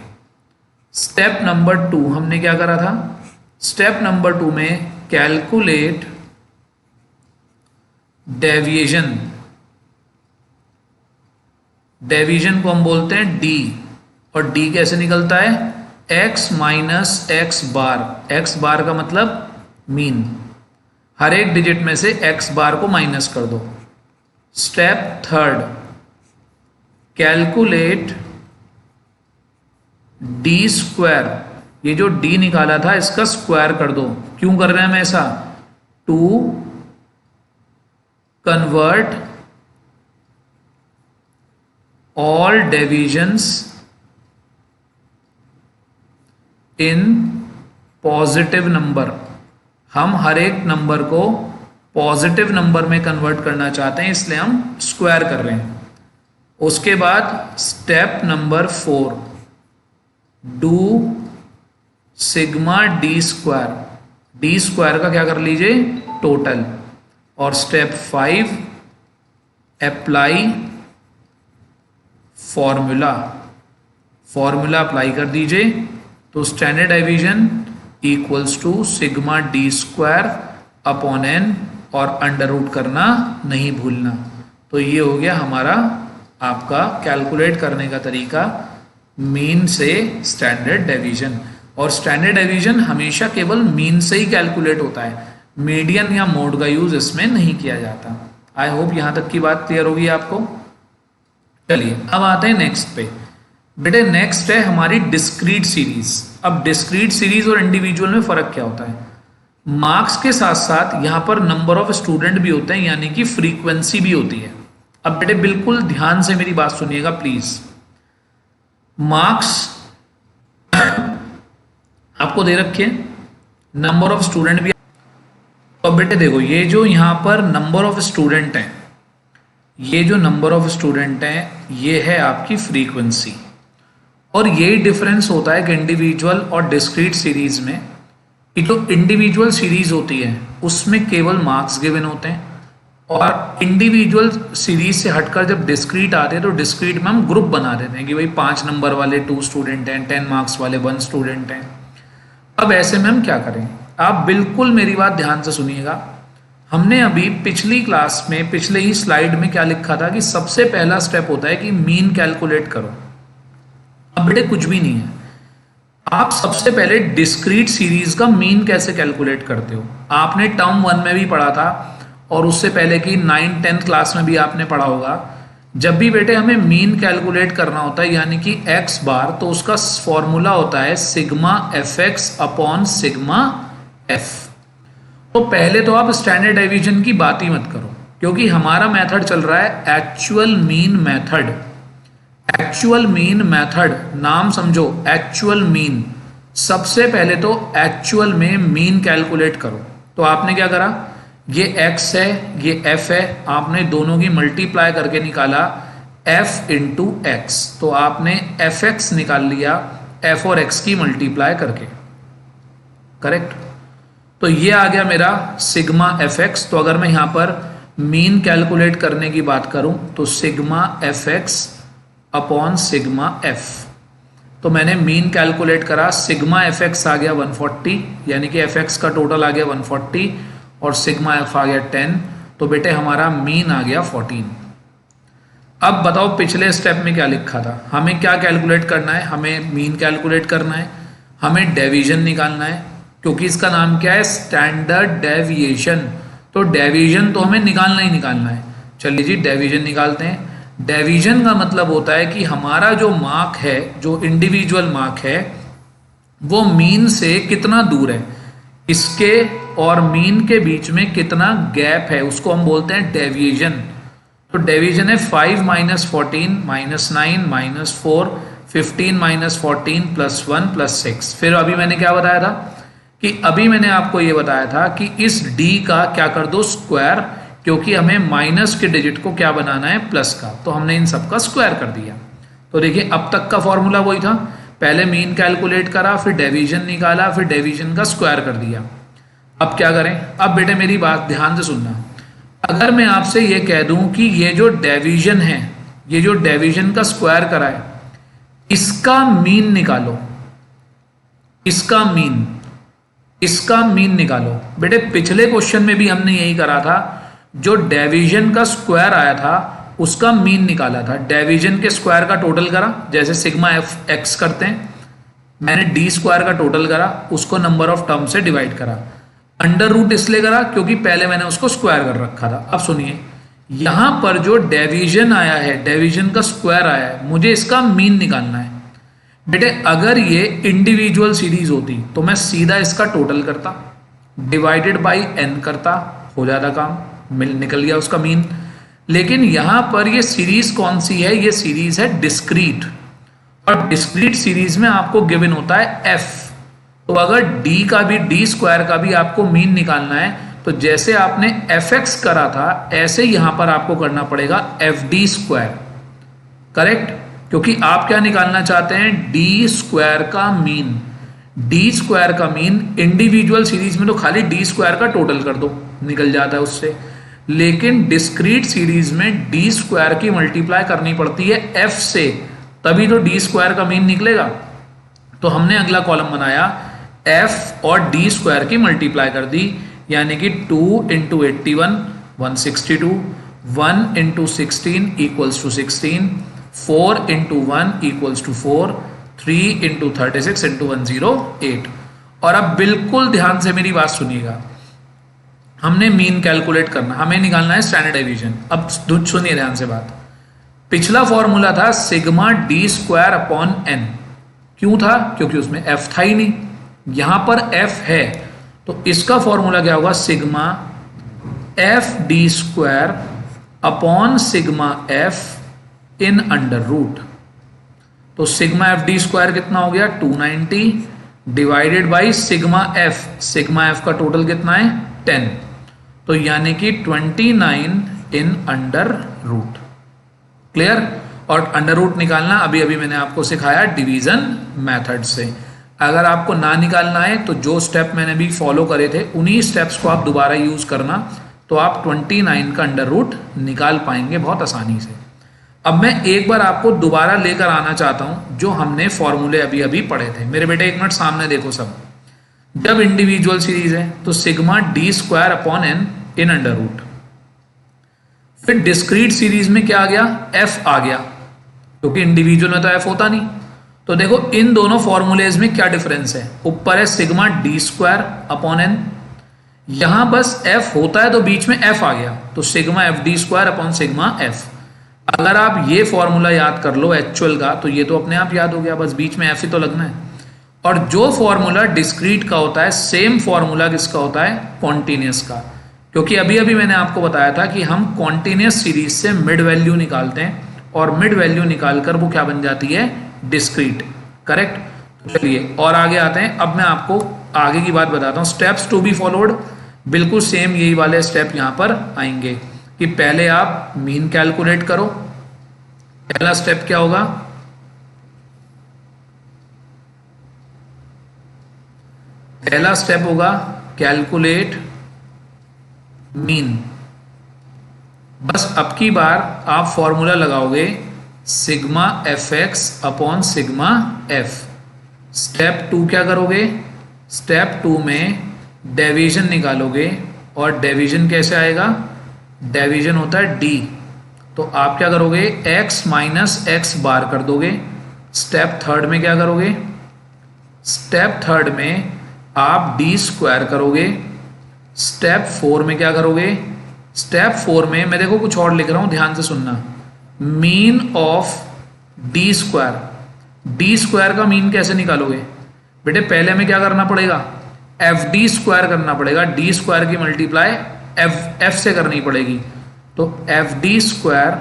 A: स्टेप नंबर 2 हमने क्या करा था, स्टेप नंबर 2 में कैलकुलेट डेविएशन। डेविएशन को हम बोलते हैं d, और d कैसे निकलता है, x माइनस एक्स बार। एक्स बार का मतलब मीन, हर एक डिजिट में से x बार को माइनस कर दो। Step 3, calculate d square. ये जो d निकाला था इसका स्क्वायर कर दो। क्यों कर रहे हैं हम ऐसा, to convert all divisions in positive number. हम हर एक नंबर को पॉजिटिव नंबर में कन्वर्ट करना चाहते हैं, इसलिए हम स्क्वायर कर रहे हैं। उसके बाद step number 4, do sigma D square. D square का क्या कर लीजिए, टोटल। और step 5, apply formula. Formula apply कर दीजिए, तो standard deviation equals to sigma D square upon n, और अंडर रूट करना नहीं भूलना। तो ये हो गया हमारा आपका कैलकुलेट करने का तरीका मीन से स्टैंडर्ड डेविएशन। और स्टैंडर्ड डेविएशन हमेशा केवल मीन से ही कैलकुलेट होता है, मीडियन या मोड का यूज इसमें नहीं किया जाता। आई होप यहां तक की बात क्लियर होगी आपको। चलिए अब आते हैं नेक्स्ट पे। बेटे नेक्स्ट है हमारी डिस्क्रीट सीरीज। अब डिस्क्रीट सीरीज और इंडिविजुअल में फर्क क्या होता है, मार्क्स के साथ साथ यहां पर नंबर ऑफ स्टूडेंट भी होते हैं, यानी कि फ्रीक्वेंसी भी होती है। अब बेटे बिल्कुल ध्यान से मेरी बात सुनिएगा प्लीज। मार्क्स आपको दे रखे, नंबर ऑफ स्टूडेंट भी। तो बेटे देखो ये जो यहां पर नंबर ऑफ स्टूडेंट हैं, ये जो नंबर ऑफ स्टूडेंट हैं ये है आपकी फ्रीक्वेंसी। और यही डिफरेंस होता है कि इंडिविजुअल और डिस्क्रीट सीरीज में। कि जो इंडिविजुअल सीरीज होती है उसमें केवल मार्क्स गिवन होते हैं, और इंडिविजुअल सीरीज से हटकर जब डिस्क्रीट आते हैं तो डिस्क्रीट में हम ग्रुप बना देते हैं कि भाई 5 नंबर वाले 2 स्टूडेंट हैं, 10 मार्क्स वाले 1 स्टूडेंट हैं। अब ऐसे में हम क्या करें, आप बिल्कुल मेरी बात ध्यान से सुनिएगा। हमने अभी पिछली क्लास में पिछले ही स्लाइड में क्या लिखा था कि सबसे पहला स्टेप होता है कि मीन कैलकुलेट करो। अब बेटे कुछ भी नहीं है, आप सबसे पहले डिस्क्रीट सीरीज का मीन कैसे कैलकुलेट करते हो आपने टर्म 1 में भी पढ़ा था, और उससे पहले की 9th-10th क्लास में भी आपने पढ़ा होगा। जब भी बेटे हमें मीन कैलकुलेट करना होता है यानी कि x बार, तो उसका फॉर्मूला होता है sigma F X upon sigma F. तो पहले तो आप स्टैंडर्ड डेविएशन की बात ही मत करो, क्योंकि हमारा मेथड चल रहा है actual mean method. Actual mean method नाम समझो, एक्चुअल मीन। सबसे पहले तो एक्चुअल में मीन कैलकुलेट करो। तो आपने क्या करा, ये x है ये f है, आपने दोनों की मल्टीप्लाई करके निकाला f इंटू एक्स। तो आपने एफ एक्स निकाल लिया f और x की मल्टीप्लाई करके, करेक्ट। तो ये आ गया मेरा सिग्मा एफ एक्स। तो अगर मैं यहां पर मीन कैलकुलेट करने की बात करूं तो sigma F X upon sigma F. तो मैंने मीन कैलकुलेट करा, सिग्मा एफ एक्स आ गया 140, यानी कि एफ एक्स का टोटल आ गया 140 और सिग्मा एफ आ गया 10। तो बेटे हमारा मीन आ गया 14। अब बताओ पिछले स्टेप में क्या लिखा था, हमें क्या कैलकुलेट करना है, हमें मीन कैलकुलेट करना है, हमें डेविजन निकालना है, क्योंकि इसका नाम क्या है, स्टैंडर्ड डेविएशन। तो डेविजन तो हमें निकालना ही निकालना है। चलिए जी डेविजन निकालते हैं। डेविजन का मतलब होता है कि हमारा जो मार्क है, जो इंडिविजुअल मार्क है, वो मीन से कितना दूर है, इसके और मीन के बीच में कितना गैप है, उसको हम बोलते हैं डेविएशन। तो डेविएशन है 5 minus 14 minus 9 minus 4 15 minus 14 plus 1 plus 6। फिर अभी मैंने क्या बताया था कि अभी मैंने आपको ये बताया था कि इस d का क्या कर दो स्क्वायर, क्योंकि हमें माइनस के डिजिट को क्या बनाना है, प्लस का। तो हमने इन सब का स्क्वायर कर दिया। तो देखिए अब तक का फॉर्मूला वही था, पहले मीन कैलकुलेट करा, फिर डेविजन निकाला, फिर डेविजन का स्क्वायर कर दिया। अब क्या करें, अब बेटे मेरी बात ध्यान से सुनना। अगर मैं आपसे ये कह दूं कि ये जो डेविजन है, ये जो डेविजन का स्क्वायर करा है, इसका मीन निकालो, इसका मीन निकालो। बेटे पिछले क्वेश्चन में भी हमने यही करा था, जो डेविजन का स्क्वायर आया था उसका मीन निकाला था। डेविजन के स्क्वायर का टोटल करा, जैसे सिग्मा एफ एक्स करते हैं, मैंने डी स्क्वायर का टोटल करा, उसको नंबर ऑफ टर्म से डिवाइड करा। अंडर रूट इसलिए करा क्योंकि पहले मैंने उसको स्क्वायर कर रखा था। अब सुनिए, यहां पर जो डेविजन आया है, डेविजन का स्क्वायर आया है, मुझे इसका मीन निकालना है। बेटे अगर ये इंडिविजुअल सीरीज होती तो मैं सीधा इसका टोटल करता, डिवाइडेड बाई n करता, हो जाता काम, निकल गया उसका मीन। लेकिन यहां पर ये सीरीज कौन सी है, ये सीरीज है डिस्क्रीट, और डिस्क्रीट सीरीज में आपको गिवन होता है f। तो अगर d का भी, d स्क्वायर का भी आपको मीन निकालना है, तो जैसे आपने fx करा था ऐसे यहां पर आपको करना पड़ेगा fd स्क्वायर, करेक्ट। क्योंकि आप क्या निकालना चाहते हैं, d स्क्वायर का मीन। d स्क्वायर का मीन इंडिविजुअल सीरीज में तो खाली d स्क्वायर का टोटल कर दो, निकल जाता है उससे। लेकिन डिस्क्रीट सीरीज में d स्क्वायर की मल्टीप्लाई करनी पड़ती है f से, तभी तो d स्क्वायर का मीन निकलेगा। तो हमने अगला कॉलम बनाया, f और d स्क्वायर की मल्टीप्लाई कर दी, यानी कि 2 into 81 162, 1 into 16 equals to 16, 4 into 1 equals to 4, 3 into 36 into 108। और अब बिल्कुल ध्यान से मेरी बात सुनिएगा, हमने मीन कैलकुलेट करना, हमें निकालना है स्टैंडर्ड डेविएशन। अब सुनिए ध्यान से बात। पिछला फॉर्मूला था sigma D square upon n. क्यों था, क्योंकि उसमें f था ही नहीं, यहां पर f है, तो इसका फॉर्मूला क्या होगा, sigma F D square upon sigma F in under root. तो सिग्मा एफ डी स्क्वायर कितना हो गया 290 डिवाइडेड बाई सिग्मा एफ का टोटल कितना है 10, तो यानी कि 29 इन अंडर रूट। क्लियर। और अंडर रूट निकालना अभी मैंने आपको सिखाया डिवीजन मेथड से। अगर आपको ना निकालना है तो जो स्टेप मैंने भी फॉलो करे थे उन्हीं स्टेप्स को आप दोबारा यूज करना, तो आप 29 का अंडर रूट निकाल पाएंगे बहुत आसानी से। अब मैं एक बार आपको दोबारा लेकर आना चाहता हूं जो हमने फॉर्मूले अभी अभी पढ़े थे। मेरे बेटे एक मिनट सामने देखो सब। जब इंडिविजुअल सीरीज है तो sigma D square upon N in under root. फिर डिस्क्रीट सीरीज में क्या आ गया, एफ आ गया, क्योंकि इंडिविजुअल में तो एफ होता नहीं। तो देखो इन दोनों फॉर्मूलेज में क्या डिफरेंस है, ऊपर है sigma D square upon N, यहां बस एफ होता है तो बीच में एफ आ गया, तो sigma F D square upon sigma F. अगर आप ये फॉर्मूला याद कर लो एक्चुअल का तो ये तो अपने आप याद हो गया, बस बीच में एफ ही तो लगना है। और जो फॉर्मूला डिस्क्रीट का होता है सेम फॉर्मूला किसका होता है, कॉन्टिन्यूस का, क्योंकि अभी अभी मैंने आपको बताया था कि हम कॉन्टिन्यूस सीरीज से मिड वैल्यू निकालते हैं और मिड वैल्यू निकालकर वो क्या बन जाती है, डिस्क्रीट। करेक्ट। तो चलिए और आगे आते हैं। अब मैं आपको आगे की बात बताता हूँ, स्टेप्स टू बी फॉलोड। बिल्कुल सेम यही वाले स्टेप यहां पर आएंगे कि पहले आप मीन कैलकुलेट करो। पहला स्टेप क्या होगा, पहला स्टेप होगा कैलकुलेट मीन। बस अब की बार आप फॉर्मूला लगाओगे sigma F X upon sigma F. Step 2 क्या करोगे, स्टेप 2 में डेविजन निकालोगे, और डेविजन कैसे आएगा, डेविजन होता है डी, तो आप क्या करोगे x माइनस एक्स बार कर दोगे। स्टेप 3 में क्या करोगे, स्टेप 3 में आप डी स्क्वायर करोगे। स्टेप 4 में क्या करोगे, स्टेप 4 में मैं देखो कुछ और लिख रहा हूं, ध्यान से सुनना, mean of D square. D square का मीन कैसे निकालोगे बेटे, पहले हमें क्या करना पड़ेगा, एफ डी स्क्वायर करना पड़ेगा। डी स्क्वायर की मल्टीप्लाई एफ से करनी पड़ेगी, तो F D square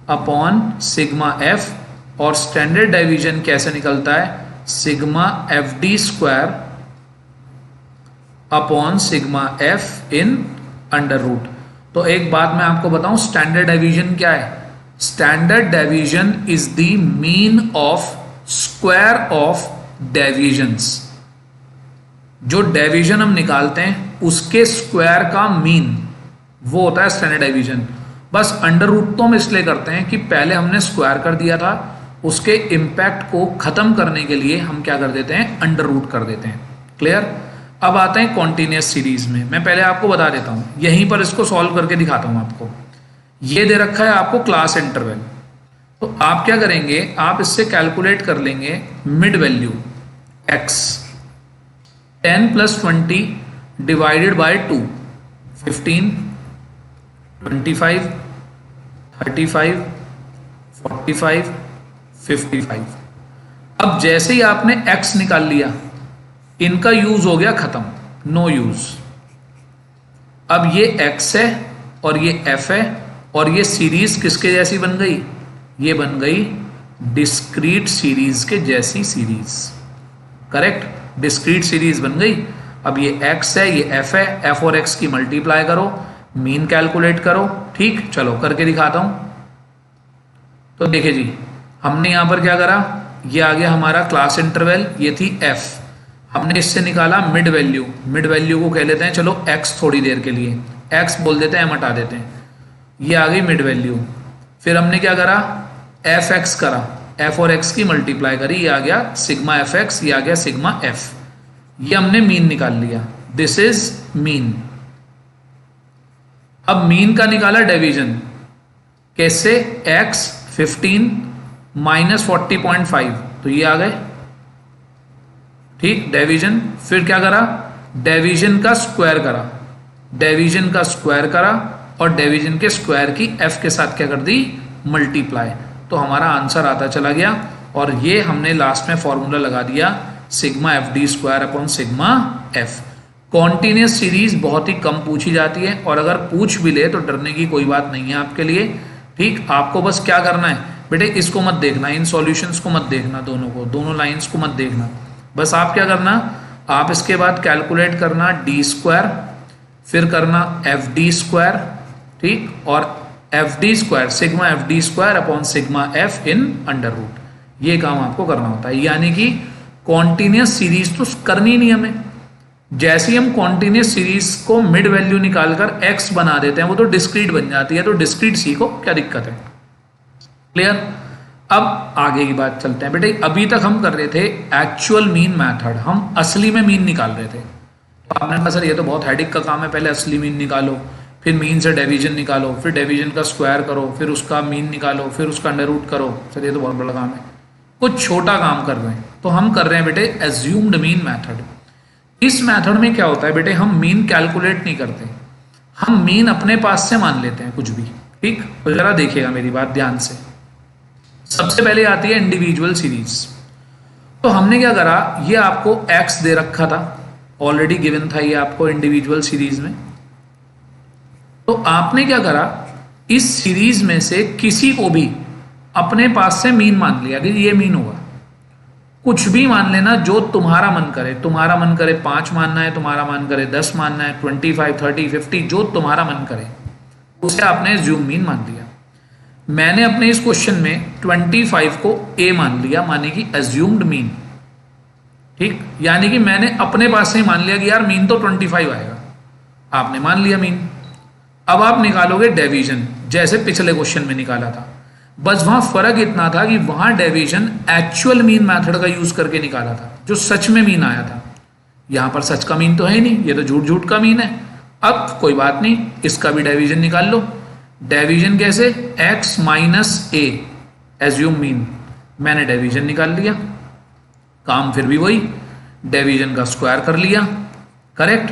A: upon sigma F, और स्टैंडर्ड डेविजन कैसे निकलता है, sigma F D square upon sigma F in under root. तो एक बात मैं आपको बताऊं, स्टैंडर्ड डेविजन क्या है, standard deviation is the mean of square of deviations. जो डेविजन हम निकालते हैं उसके स्क्वायर का मीन वो होता है स्टैंडर्ड डेविजन। बस अंडर रूट तो हम इसलिए करते हैं कि पहले हमने स्क्वायर कर दिया था, उसके इंपैक्ट को खत्म करने के लिए हम क्या कर देते हैं, अंडर रूट कर देते हैं। क्लियर। अब आते हैं कॉन्टिन्यूस सीरीज में। मैं पहले आपको बता देता हूं, यहीं पर इसको सॉल्व करके दिखाता हूं आपको। ये दे रखा है आपको क्लास इंटरवल, तो आप क्या करेंगे, आप इससे कैलकुलेट कर लेंगे mid value x। 10 + 20 divided by 2, 15, 25, 35, 45, 55। अब जैसे ही आपने x निकाल लिया, इनका यूज हो गया खत्म, नो यूज। अब ये x है और ये f है, और ये सीरीज किसके जैसी बन गई, ये बन गई डिस्क्रीट सीरीज के जैसी सीरीज। करेक्ट, डिस्क्रीट सीरीज बन गई। अब ये x है, ये f है, f और x की मल्टीप्लाई करो, मीन कैलकुलेट करो। ठीक, चलो करके दिखाता हूं। तो देखिए जी, हमने यहां पर क्या करा, ये आ गया हमारा क्लास इंटरवल, ये थी f। हमने इससे निकाला मिड वैल्यू। मिड वैल्यू को कह लेते हैं चलो x थोड़ी देर के लिए, x बोल देते हैं, हम हटा देते हैं। ये आ गई मिड वैल्यू। फिर हमने क्या करा, एफ एक्स करा, f और x की मल्टीप्लाई करी, ये आ गया सिग्मा एफ एक्स, ये आ गया सिग्मा f। ये हमने मीन निकाल लिया, दिस इज मीन। अब मीन का निकाला डेविजन, कैसे, x 15 माइनस 40.5, तो ये आ गए। ठीक, डेविजन। फिर क्या करा, डेविजन का स्क्वायर करा, डेविजन का स्क्वायर करा, और डेविजन के स्क्वायर की f के साथ क्या कर दी, मल्टीप्लाई। तो हमारा आंसर आता चला गया, और ये हमने लास्ट में फॉर्मूला लगा दिया sigma F D square upon sigma F. Continuous series बहुत ही कम पूछी जाती है, और अगर पूछ भी ले तो डरने की कोई बात नहीं है आपके लिए। ठीक, आपको बस क्या करना है बेटे, इसको मत देखना, इन सॉल्यूशंस को मत देखना, दोनों को, दोनों लाइंस को मत देखना। बस आप क्या करना, आप इसके बाद कैलकुलेट करना डी स्क्वायर, फिर करना एफ डी स्क्वायर, ठीक, और F D square sigma F D square upon sigma F in under root. ये काम आपको करना होता है। यानी कि कॉन्टिन्यूस सीरीज तो करनी नहीं हमें। जैसे ही हम कॉन्टिन्यूस सीरीज को मिड वैल्यू निकालकर एक्स बना देते हैं वो तो डिस्क्रीट बन जाती है, तो डिस्क्रीट सीखो, क्या दिक्कत है। क्लियर। अब आगे की बात चलते हैं बेटे। अभी तक हम कर रहे थे एक्चुअल मीन मेथड, हम असली में मीन निकाल रहे थे। तो आपने कहा सर ये तो बहुत हेडिक का काम है, पहले असली मीन निकालो, फिर मीन से डेविजन निकालो, फिर डेविजन का स्क्वायर करो, फिर उसका मीन निकालो, फिर उसका अंडर रूट करो। सर ये तो बहुत बड़ा काम है, कुछ छोटा काम कर रहे हैं। तो हम कर रहे हैं बेटे एज्यूम्ड मीन मेथड। इस मेथड में क्या होता है बेटे, हम मीन कैलकुलेट नहीं करते, हम मीन अपने पास से मान लेते हैं कुछ भी। ठीक, तो जरा देखिएगा मेरी बात ध्यान से। सबसे पहले आती है इंडिविजुअल सीरीज। तो हमने क्या करा, ये आपको एक्स दे रखा था, ऑलरेडी गिवन था ये आपको इंडिविजुअल सीरीज में। तो आपने क्या करा, इस सीरीज में से किसी को भी अपने पास से मीन मान लिया कि ये मीन होगा। कुछ भी मान लेना जो तुम्हारा मन करे, तुम्हारा मन करे 5 मानना है, तुम्हारा मन करे 10 मानना है, 25, 30, 50, जो तुम्हारा मन करे उसे आपने एज्यूम मीन मान लिया। मैंने अपने इस क्वेश्चन में 25 को ए मान लिया, माने कि एज्यूम्ड मीन। ठीक, यानी कि मैंने अपने पास से ही मान लिया कि यार मीन तो 25 आएगा, आपने मान लिया मीन। अब आप निकालोगे डेविजन, जैसे पिछले क्वेश्चन में निकाला था, बस वहां फर्क इतना था कि वहां डेविजन एक्चुअल मीन मेथड का यूज करके निकाला था, जो सच में मीन आया था। यहां पर सच का मीन तो है ही नहीं, ये तो झूठ झूठ का मीन है। अब कोई बात नहीं, इसका भी डेविजन निकाल लो। डेविजन कैसे, x माइनस ए एज्यूम मीन, मैंने डेविजन निकाल लिया, काम फिर भी वही, डेविजन का स्क्वायर कर लिया, करेक्ट।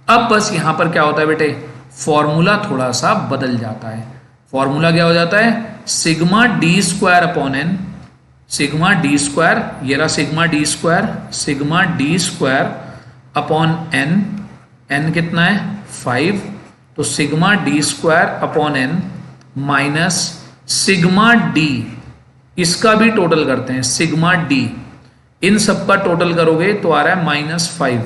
A: अब बस यहां पर क्या होता है बेटे, फॉर्मूला थोड़ा सा बदल जाता है। फॉर्मूला क्या हो जाता है, sigma D square upon N, sigma D square, ये रहा sigma D square, sigma D square upon N, N कितना है 5, तो sigma D square upon N minus sigma D, इसका भी टोटल करते हैं, सिग्मा डी, इन सबका टोटल करोगे तो आ रहा है -5,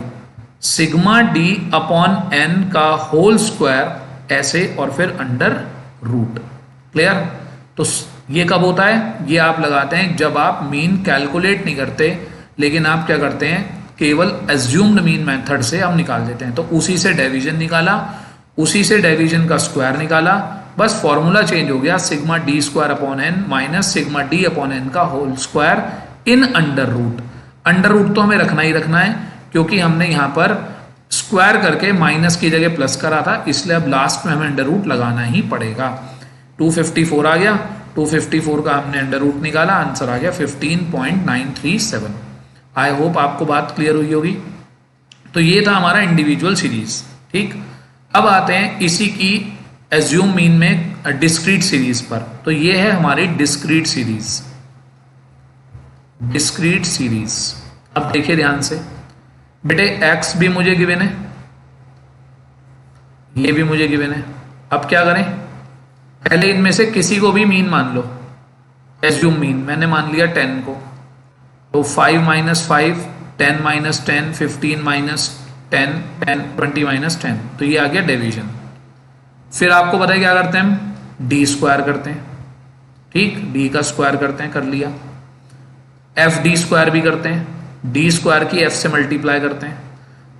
A: सिग्मा डी अपॉन एन का होल स्क्वायर ऐसे, और फिर अंडर रूट। क्लियर। तो ये कब होता है, ये आप लगाते हैं जब आप मीन कैलकुलेट नहीं करते, लेकिन आप क्या करते हैं, केवल एज्यूम्ड मीन मेथड से हम निकाल देते हैं। तो उसी से डेविजन निकाला, उसी से डेविजन का स्क्वायर निकाला, बस फॉर्मूला चेंज हो गया, sigma D square upon N minus sigma D upon N का whole square in under root. Under root तो हमें रखना ही रखना है, क्योंकि हमने यहाँ पर स्क्वायर करके माइनस की जगह प्लस करा था, इसलिए अब लास्ट में हमें अंडर रूट लगाना ही पड़ेगा। 254 आ गया, 254 का हमने अंडर रूट निकाला, आंसर आ गया 15.937। आई होप आपको बात क्लियर हुई होगी। तो ये था हमारा इंडिविजुअल सीरीज। ठीक, अब आते हैं इसी की एज्यूम मीन में डिस्क्रीट सीरीज पर। तो ये है हमारी डिस्क्रीट सीरीज, डिस्क्रीट सीरीज। अब देखिए ध्यान से बेटे, x भी मुझे गिवन है, ये भी मुझे गिवन है। अब क्या करें, पहले इनमें से किसी को भी मीन मान लो, एज्यूम मीन। मैंने मान लिया 10 को, तो 5 माइनस 5, 10 माइनस 10, 15 माइनस 10, 10, 20 माइनस 10, तो ये आ गया डेविजन। फिर आपको पता है क्या करते हैं हम, डी स्क्वायर करते हैं। ठीक, डी का स्क्वायर करते हैं, कर लिया। एफ डी स्क्वायर भी करते हैं, डी स्क्वायर की एफ से मल्टीप्लाई करते हैं।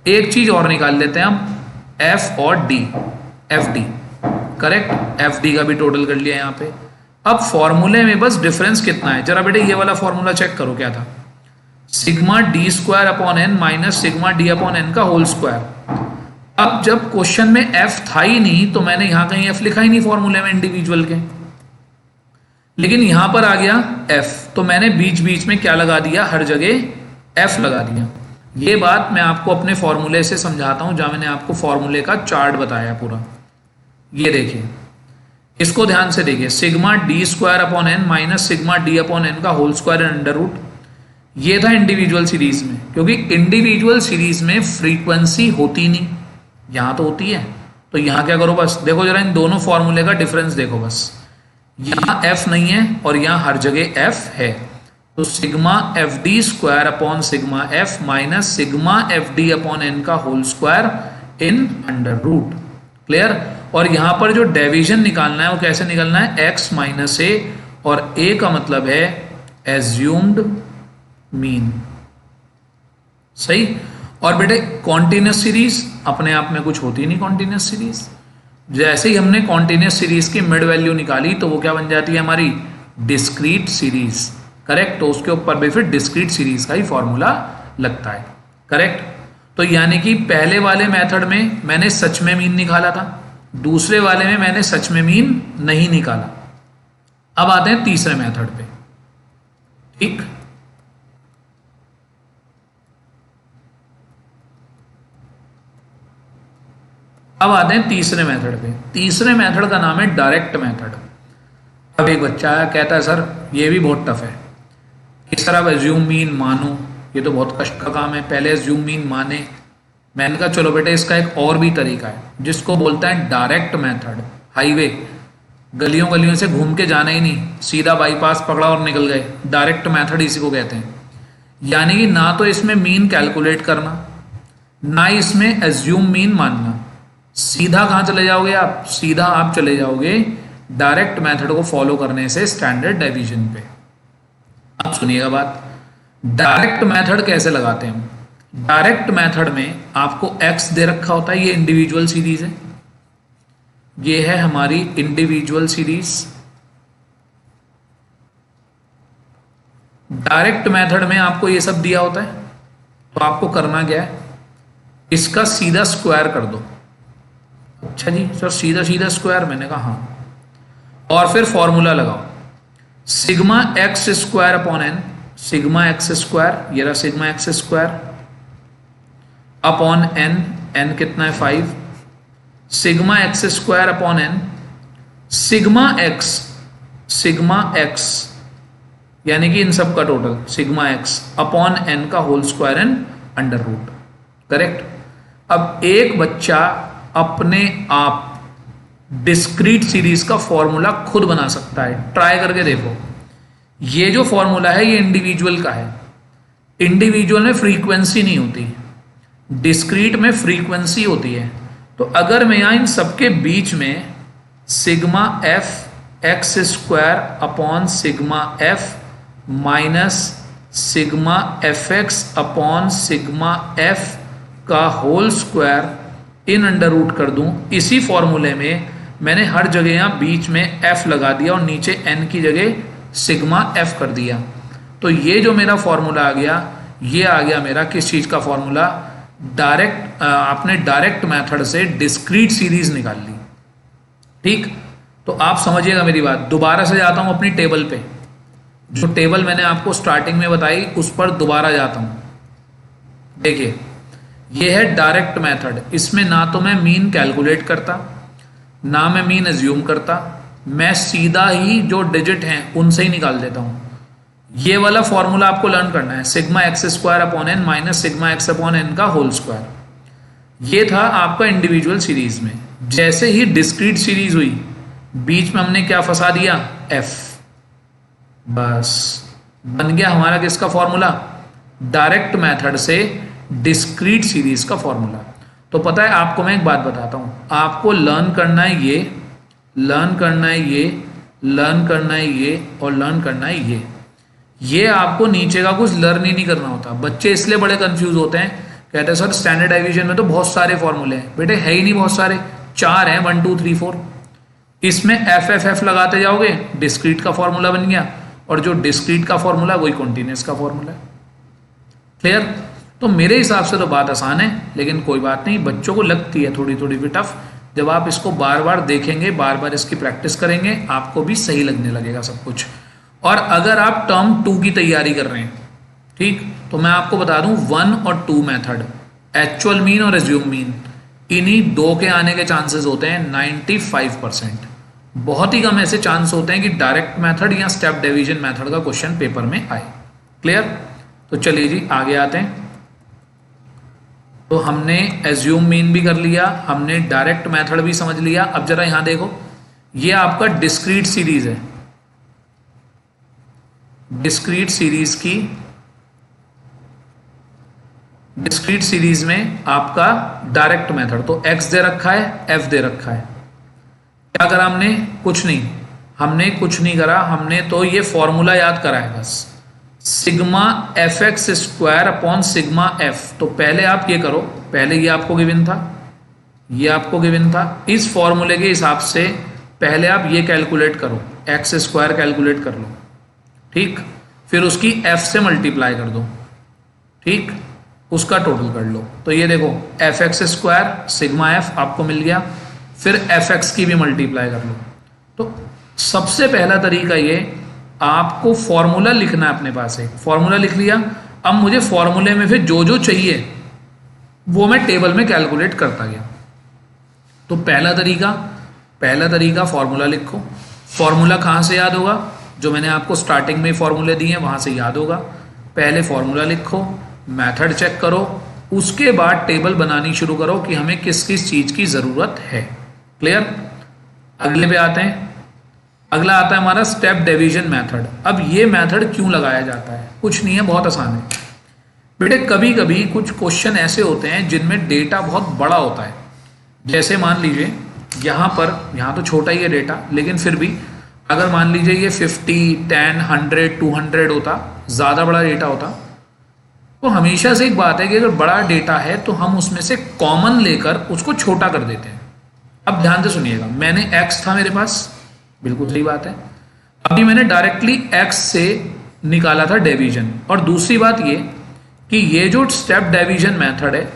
A: एक चीज और निकाल लेते हैं हम, एफ और D, F D, correct, F D का भी टोटल कर लिया यहाँ पे। अब फॉर्मूले में बस डिफरेंस कितना है, जरा बेटे ये वाला फॉर्मूला चेक करो, क्या था, sigma D square upon N minus sigma D upon N का होल स्क्वायर। अब जब क्वेश्चन में एफ था ही नहीं, तो मैंने यहां कहीं एफ लिखा ही नहीं फॉर्मूले में इंडिविजुअल के, लेकिन यहां पर आ गया एफ, तो मैंने बीच बीच में क्या लगा दिया, हर जगह एफ लगा दिया। ये बात मैं आपको अपने फॉर्मूले से समझाता हूं, जहां मैंने आपको फॉर्मूले का चार्ट बताया पूरा। ये देखिए, इसको ध्यान से देखिए, sigma D square upon N minus sigma D upon N का होल स्क्वायर अंडर रूट। ये था इंडिविजुअल सीरीज में, क्योंकि इंडिविजुअल सीरीज में फ्रीक्वेंसी होती नहीं, यहां तो होती है। तो यहां क्या करो, बस देखो जरा इन दोनों फॉर्मूले का डिफरेंस देखो, बस यहां एफ नहीं है और यहां हर जगह एफ है। तो sigma F D square upon sigma F minus sigma F D upon N का whole square in under root. Clear. और यहां पर जो डेविजन निकालना है वो कैसे निकलना है, एक्स माइनस ए, और ए का मतलब है एज्यूम्ड मीन। सही। और बेटे कॉन्टिन्यूस सीरीज अपने आप में कुछ होती नहीं, कॉन्टिन्यूस सीरीज जैसे ही हमने कॉन्टिन्यूस सीरीज की मिड वैल्यू निकाली तो वो क्या बन जाती है हमारी डिस्क्रीट सीरीज, करेक्ट। तो उसके ऊपर भी फिर डिस्क्रीट सीरीज का ही फॉर्मूला लगता है, करेक्ट। तो यानी कि पहले वाले मेथड में मैंने सच में मीन निकाला था, दूसरे वाले में मैंने सच में मीन नहीं निकाला। अब आते हैं तीसरे मेथड पे, ठीक। अब आते हैं तीसरे मेथड पे। तीसरे मेथड का नाम है डायरेक्ट मेथड। अब एक बच्चा आया कहता है सर ये भी बहुत टफ है, कि सर अब एज्यूम मीन मानो, ये तो बहुत कष्ट का काम है, पहले एज्यूम मीन माने। मैंने कहा चलो बेटे इसका एक और भी तरीका है जिसको बोलता है डायरेक्ट मेथड। हाईवे, गलियों गलियों से घूम के जाना ही नहीं, सीधा बाईपास पकड़ा और निकल गए, डायरेक्ट मेथड इसी को कहते हैं। यानी कि ना तो इसमें मीन कैलकुलेट करना, ना इसमें एज्यूम मीन मानना, सीधा कहाँ चले जाओगे आप, सीधा आप चले जाओगे डायरेक्ट मेथड को फॉलो करने से स्टैंडर्ड डेविएशन पे। अब सुनिएगा बात, डायरेक्ट मेथड कैसे लगाते हैं हम। डायरेक्ट मेथड में आपको x दे रखा होता है, ये इंडिविजुअल सीरीज है, ये है हमारी इंडिविजुअल सीरीज। डायरेक्ट मेथड में आपको ये सब दिया होता है, तो आपको करना क्या है, इसका सीधा स्क्वायर कर दो। अच्छा जी सर सीधा सीधा स्क्वायर, मैंने कहा हाँ। और फिर फॉर्मूला लगाओ, sigma X square upon N, sigma X square, ये रहा sigma X square upon N, N कितना है 5, sigma X square upon N, sigma X यानी कि इन सब का total sigma X upon N का whole square and under root, correct. अब एक बच्चा अपने आप डिस्क्रीट सीरीज का फॉर्मूला खुद बना सकता है, ट्राई करके देखो। ये जो फॉर्मूला है ये इंडिविजुअल का है, इंडिविजुअल में फ्रीक्वेंसी नहीं होती, डिस्क्रीट में फ्रीक्वेंसी होती है। तो अगर मैं यहाँ इन सबके बीच में sigma F X square upon sigma F minus sigma F X upon sigma F का whole square in under root कर दूं, इसी फॉर्मूले में मैंने हर जगह यहाँ बीच में एफ लगा दिया और नीचे एन की जगह सिग्मा एफ कर दिया। तो ये जो मेरा फॉर्मूला आ गया, ये आ गया मेरा किस चीज़ का फॉर्मूला, डायरेक्ट, आपने डायरेक्ट मेथड से डिस्क्रीट सीरीज निकाल ली, ठीक। तो आप समझिएगा मेरी बात, दोबारा से जाता हूँ अपनी टेबल पे, जो टेबल मैंने आपको स्टार्टिंग में बताई उस पर दोबारा जाता हूँ। देखिए ये है डायरेक्ट मेथड, इसमें ना तो मैं मीन कैलकुलेट करता, ना मैं मीन एज्यूम करता, मैं सीधा ही जो डिजिट हैं उनसे ही निकाल देता हूँ। ये वाला फॉर्मूला आपको लर्न करना है, sigma X square upon N minus sigma X upon N का होल स्क्वायर। ये था आपका इंडिविजुअल सीरीज में। जैसे ही डिस्क्रीट सीरीज हुई, बीच में हमने क्या फंसा दिया, एफ, बस बन गया हमारा किसका फॉर्मूला, डायरेक्ट मेथड से डिस्क्रीट सीरीज का फॉर्मूला। तो पता है आपको मैं एक बात बताता हूँ, आपको लर्न करना है ये, लर्न करना है ये, लर्न करना है ये और लर्न करना है ये आपको नीचे का कुछ लर्न ही नहीं करना होता। बच्चे इसलिए बड़े कंफ्यूज होते हैं, कहते हैं सर स्टैंडर्ड डेविएशन में तो बहुत सारे फॉर्मूले हैं। बेटे है ही नहीं बहुत सारे, 4 हैं, 1 2 3 4। इसमें एफ एफ एफ लगाते जाओगे, डिस्क्रीट का फॉर्मूला बन गया, और जो डिस्क्रीट का फॉर्मूला वही कॉन्टिन्यूस का फॉर्मूला है। क्लियर। तो मेरे हिसाब से तो बात आसान है, लेकिन कोई बात नहीं, बच्चों को लगती है थोड़ी थोड़ी भी टफ। जब आप इसको बार बार देखेंगे, बार बार इसकी प्रैक्टिस करेंगे, आपको भी सही लगने लगेगा सब कुछ। और अगर आप टर्म 2 की तैयारी कर रहे हैं, ठीक, तो मैं आपको बता दूं 1 और 2 मेथड, एक्चुअल मीन और एज्यूम मीन, इन्हीं 2 के आने के चांसेस होते हैं 95%। बहुत ही कम ऐसे चांस होते हैं कि डायरेक्ट मेथड या स्टेप डिवीजन मेथड का क्वेश्चन पेपर में आए। क्लियर। तो चलिए जी आगे आते हैं। तो हमने एज्यूम मीन भी कर लिया, हमने डायरेक्ट मेथड भी समझ लिया। अब जरा यहां देखो, ये आपका डिस्क्रीट सीरीज है, डिस्क्रीट सीरीज की, डिस्क्रीट सीरीज में आपका डायरेक्ट मेथड, तो x दे रखा है, f दे रखा है। क्या करा हमने, कुछ नहीं, हमने कुछ नहीं करा, हमने तो ये फॉर्मूला याद करा है बस। Sigma F X square upon sigma F. तो पहले आप ये करो, पहले ये आपको गिवन था, ये आपको गिवन था, इस फॉर्मूले के हिसाब से पहले आप ये कैलकुलेट करो, एक्स स्क्वायर कैलकुलेट कर लो, ठीक, फिर उसकी एफ से मल्टीप्लाई कर दो, ठीक, उसका टोटल कर लो। तो ये देखो F X square sigma F आपको मिल गया, फिर एफ एक्स की भी मल्टीप्लाई कर लो। तो सबसे पहला तरीका ये, आपको फॉर्मूला लिखना है अपने पास, एक फॉर्मूला लिख लिया। अब मुझे फॉर्मूले में फिर जो जो चाहिए वो मैं टेबल में कैलकुलेट करता गया। तो पहला तरीका फॉर्मूला लिखो। फॉर्मूला कहाँ से याद होगा? जो मैंने आपको स्टार्टिंग में फॉर्मूले दिए हैं वहाँ से याद होगा। पहले फॉर्मूला लिखो, मेथड चेक करो, उसके बाद टेबल बनानी शुरू करो कि हमें किस किस चीज़ की ज़रूरत है। क्लियर? अगले पे आते हैं। अगला आता है हमारा स्टेप डिवीजन मेथड। अब ये मेथड क्यों लगाया जाता है? कुछ नहीं है, बहुत आसान है बेटे। कभी कभी कुछ क्वेश्चन ऐसे होते हैं जिनमें डेटा बहुत बड़ा होता है। जैसे मान लीजिए यहाँ पर, यहाँ तो छोटा ही है डेटा, लेकिन फिर भी अगर मान लीजिए ये 50, 10, 100, 200 होता, ज़्यादा बड़ा डेटा होता, तो हमेशा से एक बात है कि अगर बड़ा डेटा है तो हम उसमें से कॉमन लेकर उसको छोटा कर देते हैं। अब ध्यान से सुनिएगा, मैंने x था मेरे पास, बिल्कुल सही बात है, अभी मैंने डायरेक्टली x से निकाला था डिवीजन। और दूसरी बात ये कि ये जो स्टेप डिवीजन मेथड है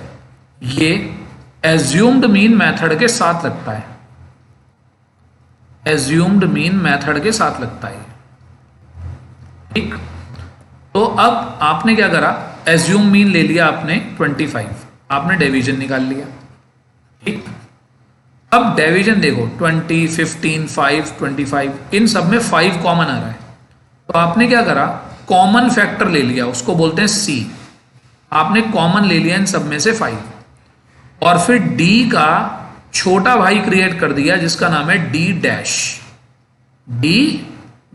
A: ये एज्यूम्ड मीन मेथड के साथ लगता है, एज्यूम्ड मीन मेथड के साथ लगता है, ठीक। तो अब आपने क्या करा, एज्यूम मीन ले लिया आपने 25, आपने डिवीजन निकाल लिया, ठीक। अब डिवीजन देखो 20, 15, 5, 25, इन सब में 5 कॉमन आ रहा है। तो आपने क्या करा, कॉमन फैक्टर ले लिया, उसको बोलते हैं C। आपने कॉमन ले लिया इन सब में से 5, और फिर D का छोटा भाई क्रिएट कर दिया जिसका नाम है D डैश। D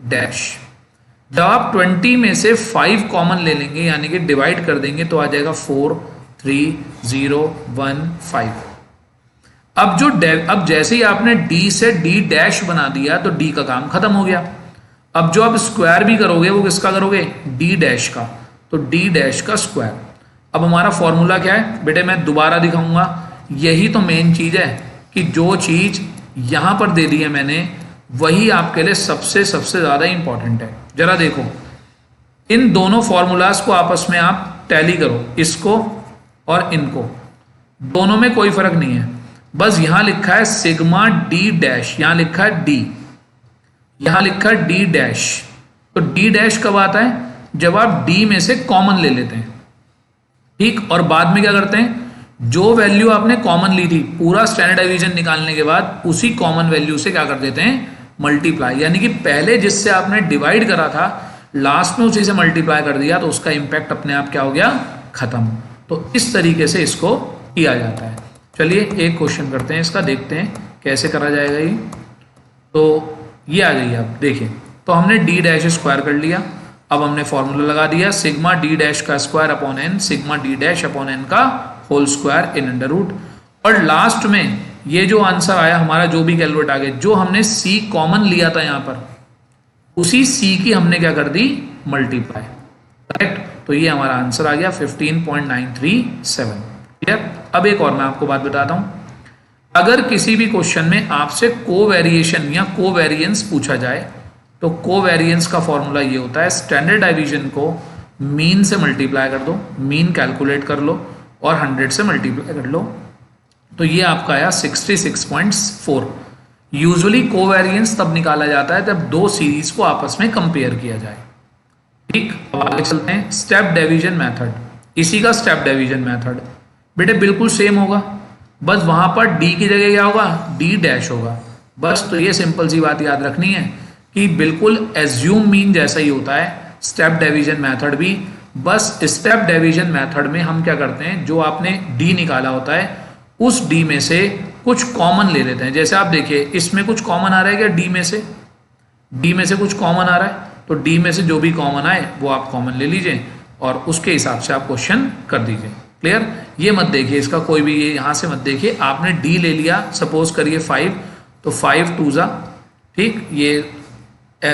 A: डैश जब आप 20 में से 5 कॉमन ले लेंगे यानी कि डिवाइड कर देंगे तो आ जाएगा 4, 3, 0, 1, 5। अब जैसे ही आपने D से D डैश बना दिया तो D का काम खत्म हो गया। अब जो आप स्क्वायर भी करोगे वो किसका करोगे, D डैश का, तो D डैश का स्क्वायर। अब हमारा फॉर्मूला क्या है बेटे, मैं दोबारा दिखाऊंगा, यही तो मेन चीज है कि जो चीज यहां पर दे दी है मैंने वही आपके लिए सबसे ज्यादा इंपॉर्टेंट है। जरा देखो, इन दोनों फॉर्मूलाज को आपस में आप टैली करो, इसको और इनको, दोनों में कोई फर्क नहीं है। बस यहां लिखा है सिग्मा D डैश, यहां लिखा है D, यहां लिखा है D डैश। तो D डैश कब आता है, जब आप D में से कॉमन ले लेते हैं, ठीक। और बाद में क्या करते हैं, जो वैल्यू आपने कॉमन ली थी पूरा स्टैंडर्ड डिवीजन निकालने के बाद उसी कॉमन वैल्यू से क्या कर देते हैं, मल्टीप्लाई। यानी कि पहले जिससे आपने डिवाइड करा था लास्ट में उसी से मल्टीप्लाई कर दिया तो उसका इंपैक्ट अपने आप क्या हो गया, खत्म। तो इस तरीके से इसको किया जाता है। चलिए एक क्वेश्चन करते हैं इसका, देखते हैं कैसे करा जाएगा ये। तो ये आ जाइए आप देखिए, तो हमने D डैश स्क्वायर कर लिया। अब हमने फॉर्मूला लगा दिया सिग्मा D डैश का square upon n, sigma D dash upon n का whole square in under root. और लास्ट में ये जो आंसर आया हमारा, जो भी कैलकुलेट आ गया, जो हमने C कॉमन लिया था यहाँ पर, उसी C की हमने क्या कर दी, मल्टीप्लाई, करेक्ट। तो ये हमारा आंसर आ गया 15.937। क्लियर? अब एक और मैं आपको बात बताता हूँ, अगर किसी भी क्वेश्चन में आपसे कोवेरिएशन या कोवेरिएंस पूछा जाए तो कोवेरिएंस का फॉर्मूला ये होता है, स्टैंडर्ड डिवीजन को मीन से मल्टीप्लाई कर दो, मीन कैलकुलेट कर लो और 100 से मल्टीप्लाई कर लो, तो ये आपका आया 66.4। यूजुअली कोवेरिएंस तब निकाला जाता है जब दो सीरीज को आपस में कंपेयर किया जाए, ठीक। अब आगे चलते हैं, स्टेप डिवीजन मेथड। इसी का स्टेप डिवीजन मेथड बेटे बिल्कुल सेम होगा, बस वहां पर D की जगह क्या होगा, D डैश होगा, बस। तो ये सिंपल सी बात याद रखनी है कि बिल्कुल एज्यूम मीन जैसा ही होता है स्टेप डिवीजन मेथड भी। बस स्टेप डिवीजन मेथड में हम क्या करते हैं, जो आपने D निकाला होता है उस D में से कुछ कॉमन ले लेते हैं। जैसे आप देखिए इसमें कुछ कॉमन आ रहा है क्या, D में से कुछ कॉमन आ रहा है, तो D में से जो भी कॉमन आए वो आप कॉमन ले लीजिए और उसके हिसाब से आप क्वेश्चन कर दीजिए। क्लियर? ये मत देखिए इसका कोई भी, ये यहाँ से मत देखिए, आपने D ले लिया, सपोज करिए 5, तो 5 2 जा, ठीक, ये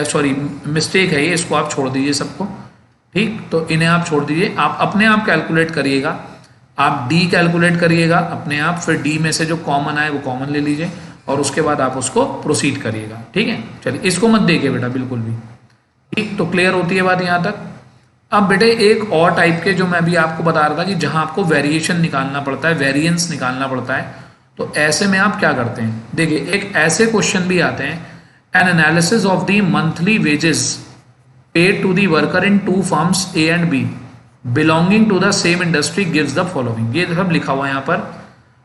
A: सॉरी मिस्टेक है ये, इसको आप छोड़ दीजिए सबको, ठीक, तो इन्हें आप छोड़ दीजिए, आप अपने आप कैलकुलेट करिएगा, आप डी कैलकुलेट करिएगा अपने आप, फिर डी में से जो कॉमन आए वो कॉमन ले लीजिए और उसके बाद आप उसको प्रोसीड करिएगा। ठीक है, चलिए इसको मत देखिए बेटा बिल्कुल भी। ठीक, तो क्लियर होती है बात यहाँ तक। अब बेटे एक और टाइप के जो मैं अभी आपको बता रहा था कि जहां आपको वेरिएशन निकालना पड़ता है, वेरिएंस निकालना पड़ता है, तो ऐसे में आप क्या करते हैं, देखिए एक ऐसे क्वेश्चन भी आते हैं, an analysis of the monthly wages paid to the worker in two firms A and B belonging to the same industry gives the following. ये सब लिखा हुआ है यहाँ पर,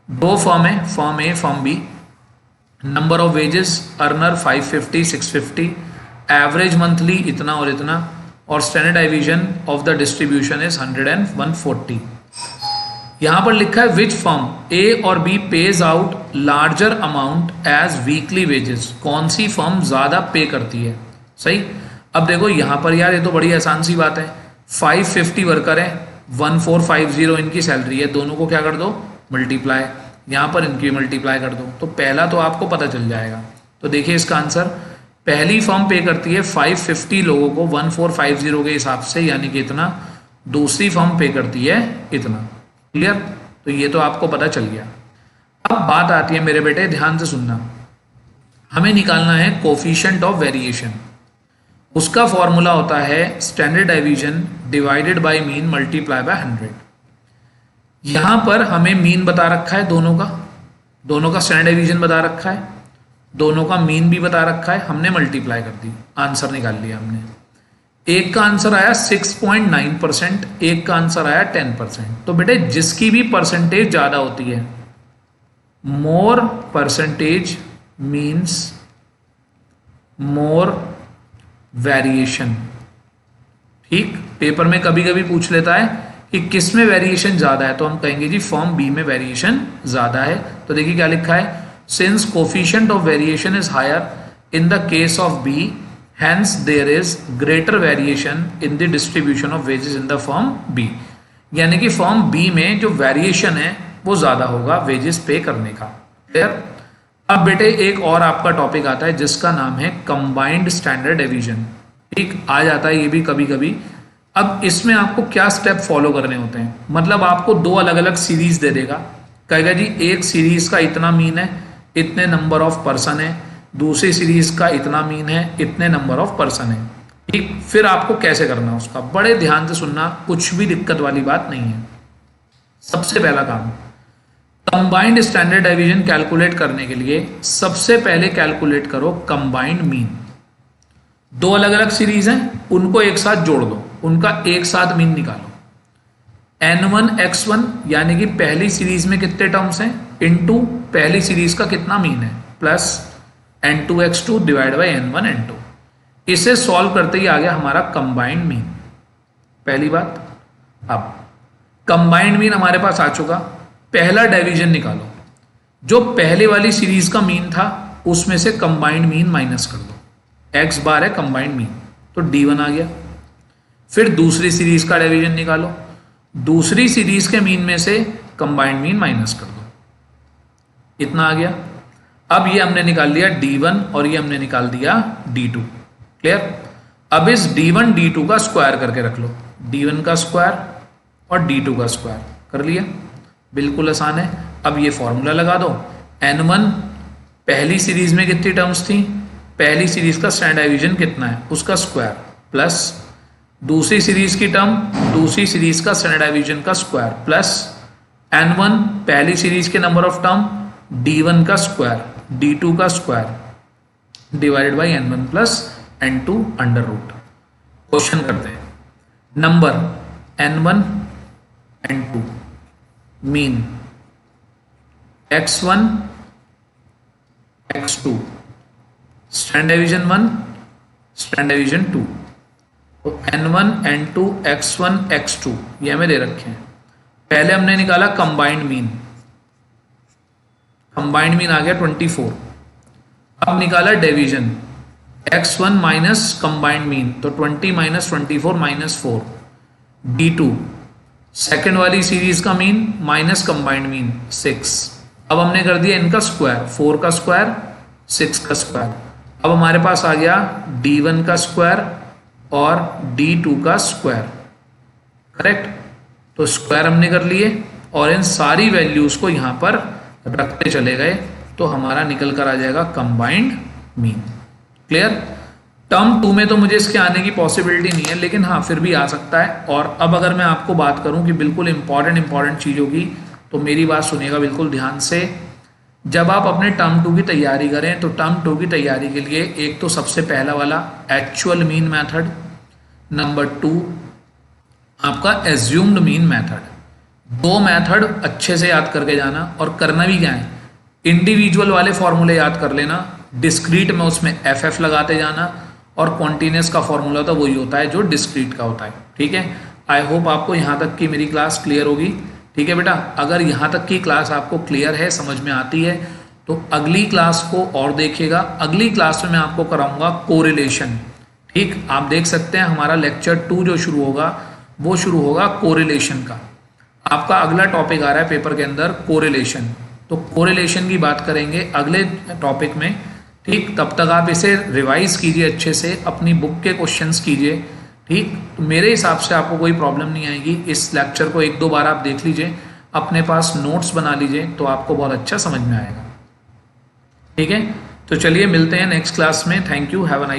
A: दो फर्म है, firm A firm B, number of wages earner 550 650, average monthly इतना और इतना, और standard division of the distribution is 100 and 140। यहां पर लिखा है विच फर्म ए और B pays out larger amount as weekly wages, कौन सी फर्म ज्यादा पे करती है। सही, अब देखो यहां पर यार ये तो बड़ी आसान सी बात है, 550 वर्कर है, 1450 इनकी सैलरी है, दोनों को क्या कर दो मल्टीप्लाई, यहां पर इनकी मल्टीप्लाई कर दो, तो पहला तो आपको पता चल जाएगा। तो देखिए इसका आंसर, पहली फर्म पे करती है 550 लोगों को 1450 के हिसाब से, यानी कि इतना, दूसरी फर्म पे करती है इतना। क्लियर, तो ये तो आपको पता चल गया। अब बात आती है मेरे बेटे, ध्यान से सुनना, हमें निकालना है कोफिशिएंट ऑफ वेरिएशन। उसका फॉर्मूला होता है standard division divided by mean multiply by 100। यहां पर हमें मीन बता रखा है दोनों का स्टैंडर्ड डिवीजन बता रखा है, दोनों का मीन भी बता रखा है, हमने मल्टीप्लाई कर दी, आंसर निकाल लिया हमने। एक का आंसर आया 6.9%, एक का आंसर आया 10%। तो बेटे जिसकी भी परसेंटेज ज्यादा होती है, मोर परसेंटेज मीन्स मोर वेरिएशन। ठीक, पेपर में कभी कभी पूछ लेता है कि किस में वेरिएशन ज्यादा है, तो हम कहेंगे जी फॉर्म बी में वेरिएशन ज्यादा है। तो देखिए क्या लिखा है, since coefficient of variation is higher in the case of B, hence there is greater variation in the distribution of wages in the firm B। यानी कि फॉर्म B में जो वेरिएशन है वो ज्यादा होगा वेजेस पे करने का। क्लियर। अब बेटे एक और आपका टॉपिक आता है जिसका नाम है कंबाइंड स्टैंडर्ड डिवीजन। ठीक, आ जाता है ये भी कभी कभी। अब इसमें आपको क्या स्टेप फॉलो करने होते हैं, मतलब आपको दो अलग अलग सीरीज दे देगा, कहेगा जी एक सीरीज का इतना मीन है, इतने नंबर ऑफ पर्सन है, दूसरी सीरीज का इतना मीन है, इतने नंबर ऑफ पर्सन है। ठीक, फिर आपको कैसे करना उसका, बड़े ध्यान से सुनना, कुछ भी दिक्कत वाली बात नहीं है। सबसे पहला काम, कंबाइंड स्टैंडर्ड डिवीजन कैलकुलेट करने के लिए सबसे पहले कैलकुलेट करो कंबाइंड मीन। दो अलग अलग सीरीज हैं, उनको एक साथ जोड़ दो, उनका एक साथ मीन निकालो। N1 X1 यानी कि पहली सीरीज में कितने टर्म्स हैं, इनटू पहली सीरीज का कितना मीन है, plus N2 X2 divide by N1 N2। इसे सॉल्व करते ही आ गया हमारा कंबाइंड मीन, पहली बात। अब कंबाइंड मीन हमारे पास आ चुका, पहला डिवीजन निकालो, जो पहले वाली सीरीज का मीन था उसमें से कंबाइंड मीन माइनस कर दो, X बार है कंबाइंड मीन, तो D1 आ गया। फिर दूसरी सीरीज का डिवीजन निकालो, दूसरी सीरीज के मीन में से कंबाइंड मीन माइनस कर दो, इतना आ गया। अब ये हमने निकाल लिया D1 और ये हमने निकाल दिया D2। क्लियर। अब इस D1 D2 का स्क्वायर करके रख लो, D1 का स्क्वायर और D2 का स्क्वायर कर लिया, बिल्कुल आसान है। अब ये फॉर्मूला लगा दो, N1 पहली सीरीज में कितनी टर्म्स थी, पहली सीरीज का स्टैंडर्ड डिवीजन कितना है उसका स्क्वायर, प्लस दूसरी सीरीज की टर्म, दूसरी सीरीज का स्टैंडर्ड डिवीजन का स्क्वायर, प्लस N1 पहली सीरीज के नंबर ऑफ टर्म, D1 का स्क्वायर, D2 का square divided by N1 plus N2 under root. Question करते हैं, number N1 N2 mean X1 X2 standard division 1 standard division 2। तो N1 N2 X1 X2 ये हमें दे रखे हैं। पहले हमने निकाला कंबाइंड मीन, कंबाइंड मीन आ गया 24। अब निकाला division, X1 minus combined mean, तो 20 माइनस 24 माइनस 4, D2 सेकेंड वाली सीरीज का मीन माइनस कंबाइंड मीन 6। अब हमने कर दिया इनका स्क्वायर, 4 का स्क्वायर 6 का स्क्वायर। अब हमारे पास आ गया D1 का स्क्वायर और D2 का स्क्वायर, करेक्ट। तो स्क्वायर हमने कर लिए और इन सारी वैल्यूज को यहाँ पर रखते चले गए, तो हमारा निकल कर आ जाएगा कंबाइंड मीन। क्लियर। टर्म 2 में तो मुझे इसके आने की पॉसिबिलिटी नहीं है, लेकिन हाँ फिर भी आ सकता है। और अब अगर मैं आपको बात करूं कि बिल्कुल इंपॉर्टेंट चीज़ों की, तो मेरी बात सुनिएगा बिल्कुल ध्यान से। जब आप अपने टर्म 2 की तैयारी करें, तो टर्म 2 की तैयारी के लिए एक तो सबसे पहला वाला एक्चुअल मीन मेथड, नंबर 2 आपका एज्यूम्ड मीन मेथड। दो मेथड अच्छे से याद करके जाना, और करना भी क्या है, इंडिविजुअल वाले फॉर्मूले याद कर लेना, डिस्क्रीट में उसमें एफ लगाते जाना, और कॉन्टिन्यूस का फॉर्मूला तो वही होता है जो डिस्क्रीट का होता है। ठीक है। आई होप आपको यहाँ तक की मेरी क्लास क्लियर होगी। ठीक है बेटा, अगर यहाँ तक की क्लास आपको क्लियर है, समझ में आती है, तो अगली क्लास को और देखिएगा। अगली क्लास में मैं आपको कराऊंगा कोरिलेशन। ठीक, आप देख सकते हैं हमारा लेक्चर 2 जो शुरू होगा वो शुरू होगा कोरिलेशन का। आपका अगला टॉपिक आ रहा है पेपर के अंदर कोरिलेशन, तो कोरिलेशन की बात करेंगे अगले टॉपिक में। ठीक, तब तक आप इसे रिवाइज कीजिए अच्छे से, अपनी बुक के क्वेश्चंस कीजिए। ठीक, तो मेरे हिसाब से आपको कोई प्रॉब्लम नहीं आएगी। इस लेक्चर को 1-2 बार आप देख लीजिए, अपने पास नोट्स बना लीजिए, तो आपको बहुत अच्छा समझ में आएगा। ठीक है, तो चलिए मिलते हैं नेक्स्ट क्लास में। Thank you, have a nice